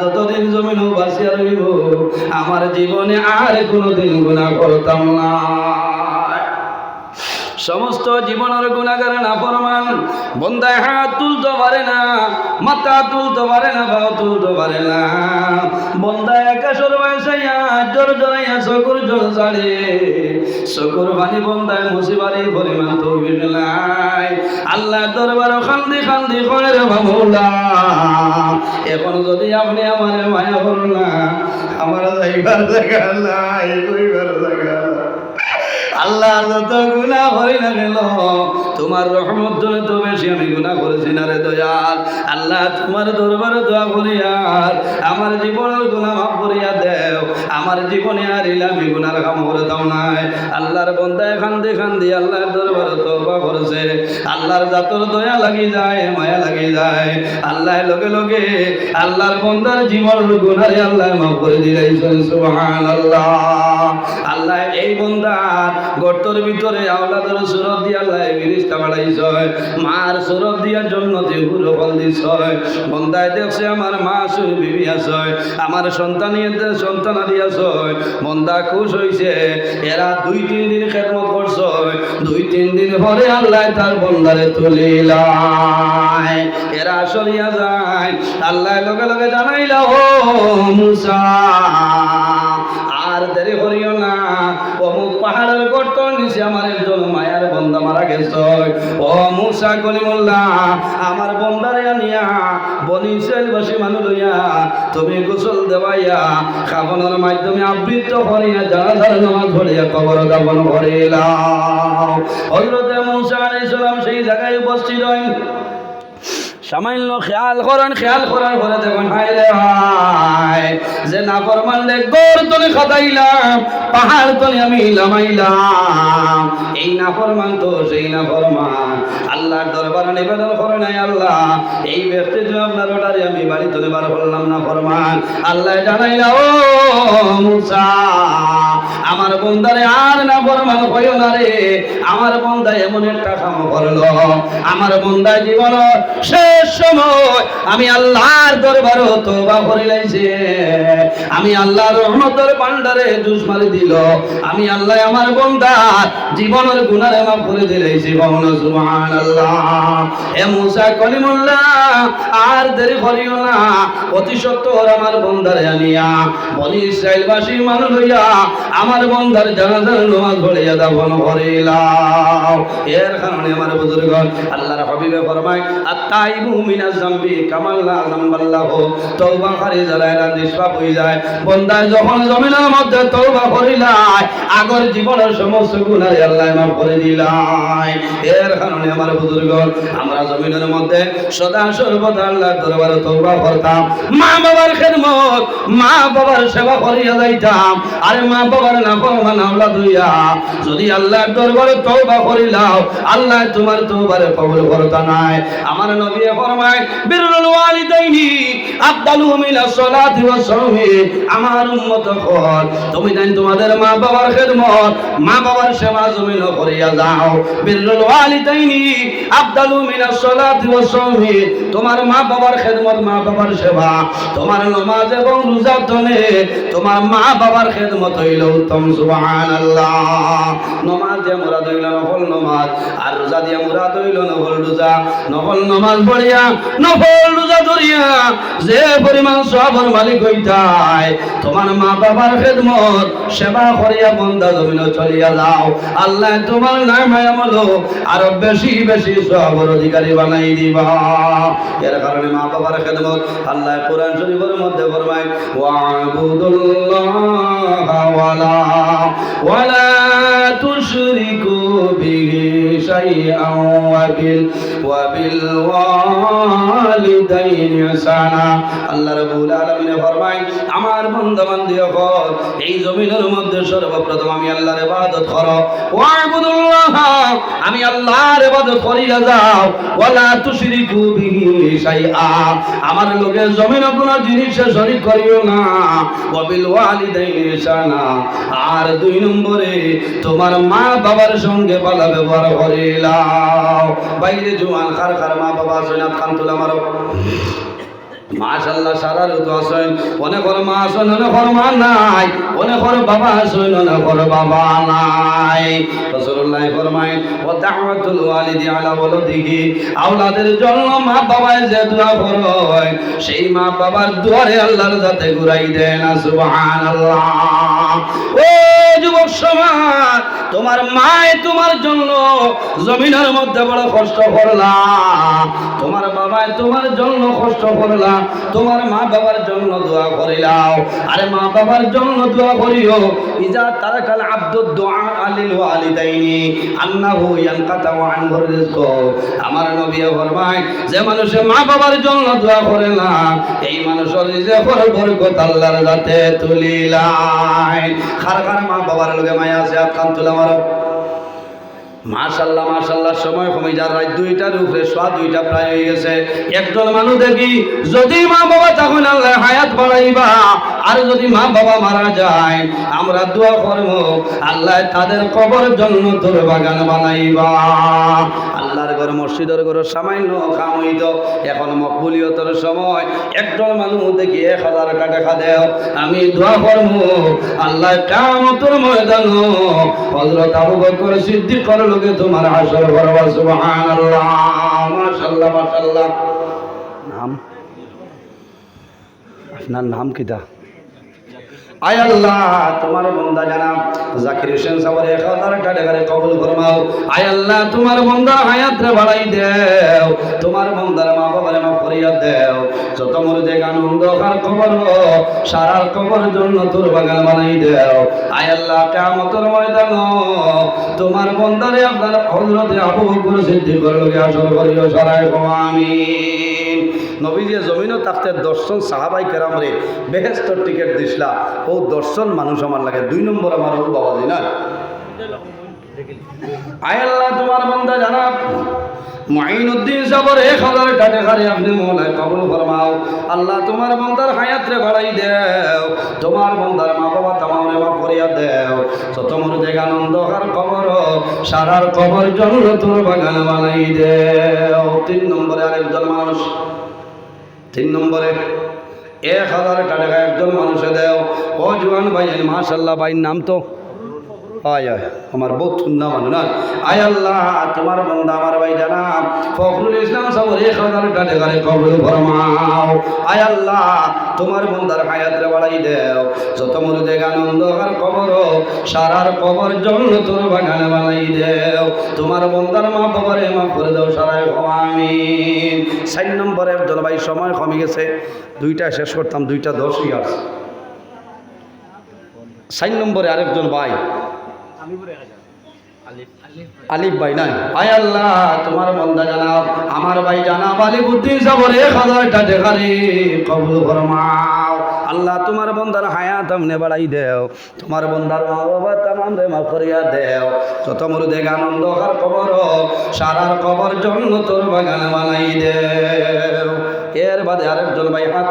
যতদিন জমিন বাঁচিয়া রইব আমার জীবনে আর কোনোদিন গুনাহ করতাম না। সমস্ত জীবনের গুনাহগার নাফরমান বন্দায় হাত তুলতে পারে না, মাথা তুলতে পারে না, পা তুলতে পারে না। বন্দায় আকাশের বাসাইয়া জোর জড়াইয়া চকুর জল ছাড়ে চকুর পানি বন্দায় মুসিবারি পরিমাণ তৌফিক নাই। আল্লাহ দরবার খান্দি খান্দি করে রে মাওলা এখন যদি আপনি আমার মায়া করুন না আমার যাইবার জায়গা নাই কইবার জায়গা আল্লাহ যত গুনাহ করি না কেন তোমার রহমত জন্য তো বেশি আমি গুনাহ করেছি না রে দয়াল। আল্লাহ তোমার দরবারে দোয়া করি আর আমার জীবনের গুনাহ মাফ করিয়া দেও। আমার জীবনে আর ইলামি গুনার কাম করে দাও নাই। আল্লাহর বন্দায় খান্দি খান্দি আল্লাহর দরবারে তওবা করেছে। আল্লাহর জাতর দয়া লাগি যায় মায়া লাগি যায়। আল্লাহ লগে লগে আল্লাহর বন্দার জীবনের গুনারে আল্লাহ মাফ করে দিলেন সুবহানাল্লাহ। আল্লাহ এই বন্দার গর্তর ভিতরে আওলাদের সুরত দিয়া আল্লাহ ফেরেশতা বাড়াইছে মার সুরত দিয়া জন্নতে হুর ফল দিছে। বন্দায় দেখছে আমার মা সুর বিবি আছে আমার সন্তানিয়াতে সন্তান দিয়াছে বন্দা খুশ হইছে। এরা 2-3 দিন খেদমত করছে 2-3 দিন পরে আল্লাহ তার বন্দারে তুলিলাই এরা সরিয়া যায়। আল্লাহ লগে লগে জানাইলা ও মুসা আর দেরি করিও না অমুক পাহাড়ের গর্তর নিচে আমার একজন মায়ার বন্দা মারা গেছে। ও মুসা কলিমুল্লাহ আমার বন্দারে আনিয়া বনি ইসরাইলবাসী মানুষ লইয়া তুমি গোসল দেওয়াইয়া খাবনের মাধ্যমে আবৃত্ত করিয়া জানাজার নামাজ পড়িয়া কবর দাফন করিলাম। হযরত মুসা আলাইহিস সালাম সেই জায়গায় উপস্থিত হন। সামান্য খেয়াল করার পরে দেখুন হায় রে হায় যে নাফরমান রে গোর তলে খাদাইলাম পাহাড় তলে আমি লামাইলাম। এই নাফরমান তো সেই নাফরমান আল্লাহর দরবারে নিবেদন করে নাই আল্লাহ এই ব্যক্তি তো আপনার অর্ডারে আমি বাড়ি তুলে বার করলাম না ফরমান। আল্লাহ জানাইলা ও মুসা আমার বন্দারে আর নাফরমান কইও না রে। আমার বন্দা এমন একটা কাম করলো আমার বন্দা জীবন শেষ সময় আমি আল্লাহর দরবারে তওবা করে লাইছে। আমি আল্লাহর রহমতের ভান্ডারে জুস মারি দিল। আমি আল্লাহ আমার বান্দার জীবনের গুনাহ মাফ করে দিলাইছি। বলুন সুবহানাল্লাহ। এ মুসা কলিমুল্লাহ আর দেরি করিও না অতি সত্বর আমার বান্দারে আনিয়া বনি ইসরাইলবাসী মানুষ লইয়া আমার বান্দার জানাজার নামাজ পড়িয়া দাফন করিলাম। এর কারণে আমার বুজুর্গ আল্লাহর হাবিবে ফরমায় আত-তাইবু মিনাজ যামবি কামাল লা যামবাল্লাহু তওবা করে যারা এরা নিষ্পাপ হয়ে যায়। বান্দা যখন জমিনের মধ্যে তওবা করিলাই আগর জীবনের সমস্ত গুনাহ আল্লাহ মাফ করে দিলাই। এর কারণে আমার বুজুর্গ আমরা জমিনের মধ্যে সদা সর্বদা আল্লাহর দরবারে তওবা করতাম। মা বাবার খেদমত মা বাবার সেবা করিয়া যাইতাম। আরে মা বাবার নাফরমান আওলাদ হইয়া যদি আল্লাহর দরবারে তওবা করিলাও আল্লাহ তোমার তওবারে কবুল করতা নাই। আমার নবী ফরমায় বিররুল ওয়ালিদাইনি আফদালু মিনাস সালাতি ওয়াস সাওমি। আমার উম্মত হল, তুমি জান তোমাদের মা বাবার খেদমত, মা বাবার সেবা জমিন করিয়া যাও। বিররুল ওয়ালিদাইনি আফদালু মিনাস সালাতি ওয়াস সাওমি। তোমার মা বাবার খেদমত, মা বাবার সেবা, তোমার নামাজ এবং রোজা তনে তোমার মা বাবার খেদমত হইল উত্তম। সুবহানাল্লাহ। নামাজ দিয়ে মুরাদ হইল নফল নামাজ, আর রোজা দিয়ে মুরাদ হইল নফল রোজা। নফল নামাজ পড়িয়া নফল রোজা ধরিয়া যে পরিমাণ সওয়াবের মালিক হইতাই, তোমার মা বাবার খেদমত সেবা করিয়া বান্দা জমিন চলিয়া যাও, আল্লাহ তোমার নামে আমল আরো বেশি বেশি সওয়াবের অধিকারী বানাই দিবা। এর কারণে মা বাবার খেদমত আল্লাহ কোরআন শরীফের মধ্যে ফরমায় ওয়াবুদুল্লাহ ওয়ালা তুশরিকু বিহি শাইআন ওয়া বিল ওয়ালিদাইনি ইহসানা। আল্লাহ রাব্বুল আলামিন ফরমায় আমার বান্দা বান্দি হল, এই জমিনের মধ্যে সর্বপ্রথম আমি আল্লাহর ইবাদত করো। ওয়াবুদুল্লাহ, আমি আল্লাহর ইবাদত করিয়া যাও। ওয়ালা তুশরিকু বিহি শাইআ, আমার লগে জমিনে কোন জিনিস শরীক করিও না। ওয়া বিল ওয়ালিদাইনি ইহসানা, আর দুই নম্বরে তোমার মা বাবার সঙ্গে ভালো ব্যবহার করিলাও। বাইরে জোয়ান খার খার মা বাবা আছেন, খান তুলা মারো। মাশাআল্লাহ সারা ঋতু আছেন, অনেকের মা আছেন, অনেকের মা নাই, অনেকের বাবা আছেন, অনেকের বাবা নাই। রাসূলুল্লাহ ফরমায় ওয়া দাওয়াতুল ওয়ালিদি আলা ওয়ালাদিহি, আওলাদের জন্য মা বাবায় যে দোয়া করে সেই মা বাবার দুয়ারে আল্লাহর যাতে ঘুরাই দেন। সুবহানাল্লাহ। ও যুবক সমাজ, তোমার মায়ে তোমার জন্য জমিনের মধ্যে বড় কষ্ট করলা, তোমার বাবায় তোমার জন্য কষ্ট করলা, তোমার মা বাবার জন্য দোয়া করিলাও। আরে মা বাবার জন্য দোয়া করিও। ইজা তারাকাল আব্দুদ দুআ আলিল ওয়ালিদাইনি আন্নাহু ইয়ানকাতাউ আনহু রিজক। আমার নবী ফরমায় যে মানুষ মা বাবার জন্য দোয়া করে না, এই মানুষের রিজকের বরকত আল্লাহর যাতে তুলিলাইন। খার খার মা বাবার লগে মায়া আছে, আকাম তুলা মারো। মাশাআল্লাহ মাশাআল্লাহ, সময় কমে যার রাত 2টার উপরে, সোয়া 2টা প্রায় হয়ে গেছে। একজন মানুষ দেখি যদি মা বাবা তখন আল্লাহ হায়াত বাড়াইবা, আর যদি মা বাবা মারা যায় আমরা দোয়া করব আল্লাহ তাদের কবর জান্নাতের বাগান বানাইবা। আল্লাহর ঘর মসজিদের ঘর সামান্য কাম হইত, এখন মকবুলিয়তের সময় একজন মানুষ দেখি 1000 টাকা দেও, আমি দোয়া করব আল্লাহ কিয়ামতের ময়দানে হযরত আবু বকর সিদ্দিকের লগে তোমার হাসর করবা। সুবহানাল্লাহ। মাশাআল্লাহ মাশাআল্লাহ। নাম আপনার নাম কিটা? আয় আল্লাহ তোমার বান্দা জানাব জাকির হোসেন সাহেবের 1000 টাকা কবুল ফরমাও। আয় আল্লাহ তোমার বান্দা হায়াত রে বাড়াই দেও, তোমার বান্দার মা বাবার মাফ করিয়া দেও। যত মরদে আনন্দ আর কবর সারা কবর জন্য তোর বাগান বানাই দেও। আয় আল্লাহ কিয়ামতের ময়দানে তোমার বান্দারে আপনার হযরত আবু বকর সিদ্দিকের লগে আসর করিও। সরাই আমিন। নবীজি জমিনও থাকতে 10 জন সাহাবাই কেরামরে বেহেশতের টিকিট দিছিলা, ও 10 জন মানুষ আমার লাগে। 2 নম্বর আমার ও বাবাজি না। আয় আল্লাহ তোমার বান্দা জানাব মুঈনুদ্দিন সাহেবের 1000 টাকা আপনি মওলায় কবুল ফরমাও। আল্লাহ তোমার বান্দার হায়াত রে বাড়াই দেও, তোমার বান্দার মা বাবা তামামরে মাফ করিয়া দেও। যত মরদে আনন্দ আর কবর সারার কবর জান্নাতুল বাগান বানাই দেও। 3 নম্বরে আরেকজন মানুষ, 3 নম্বরে 1000 টাকা একজন মানুষে দেও। ও জওয়ান ভাই, মাশাআল্লাহ ভাইয়ের নাম তো আয় আয় আমার বহুত সুন্দর মানুষ না। আয় আল্লাহ তোমার বান্দা আমার ভাই জানাব ফখরুল ইসলাম সাহেবের 1000 টাকা কবুল ফরমাও। আয় আল্লাহ তোমার বান্দার হায়াত রে বাড়াই দেও, যত মরদে আনন্দ আর কবর সারার কবর জান্নাতুল বাগান বানাই দেও। তোমার বান্দার মা বাবারে মাফ করে দাও। সরাই আমিন। 4 নম্বরে একজন ভাই, সময় কমে গেছে, 2টা শেষ করতাম, 2টা 10 আছে। 4 নম্বরে আরেকজন ভাই আলিফ ভাই নাই। আয় আল্লাহ তোমার বান্দা জানাব আমার ভাই জানাব আলিফউদ্দিন সাহেবের 1000 টাকা কবুল ফরমাও। আল্লাহ তোমার বন্দার হায়াত আমনে বাড়াই দেও, তোমার বন্দার মা বাবা তামাম রে মাফ করিয়া দেও, যত মুরুদে আনন্দ আর কবর সারার কবর জন্য তোর বাগান বানাই দেও। এর বাদে আরেকজন ভাই হাত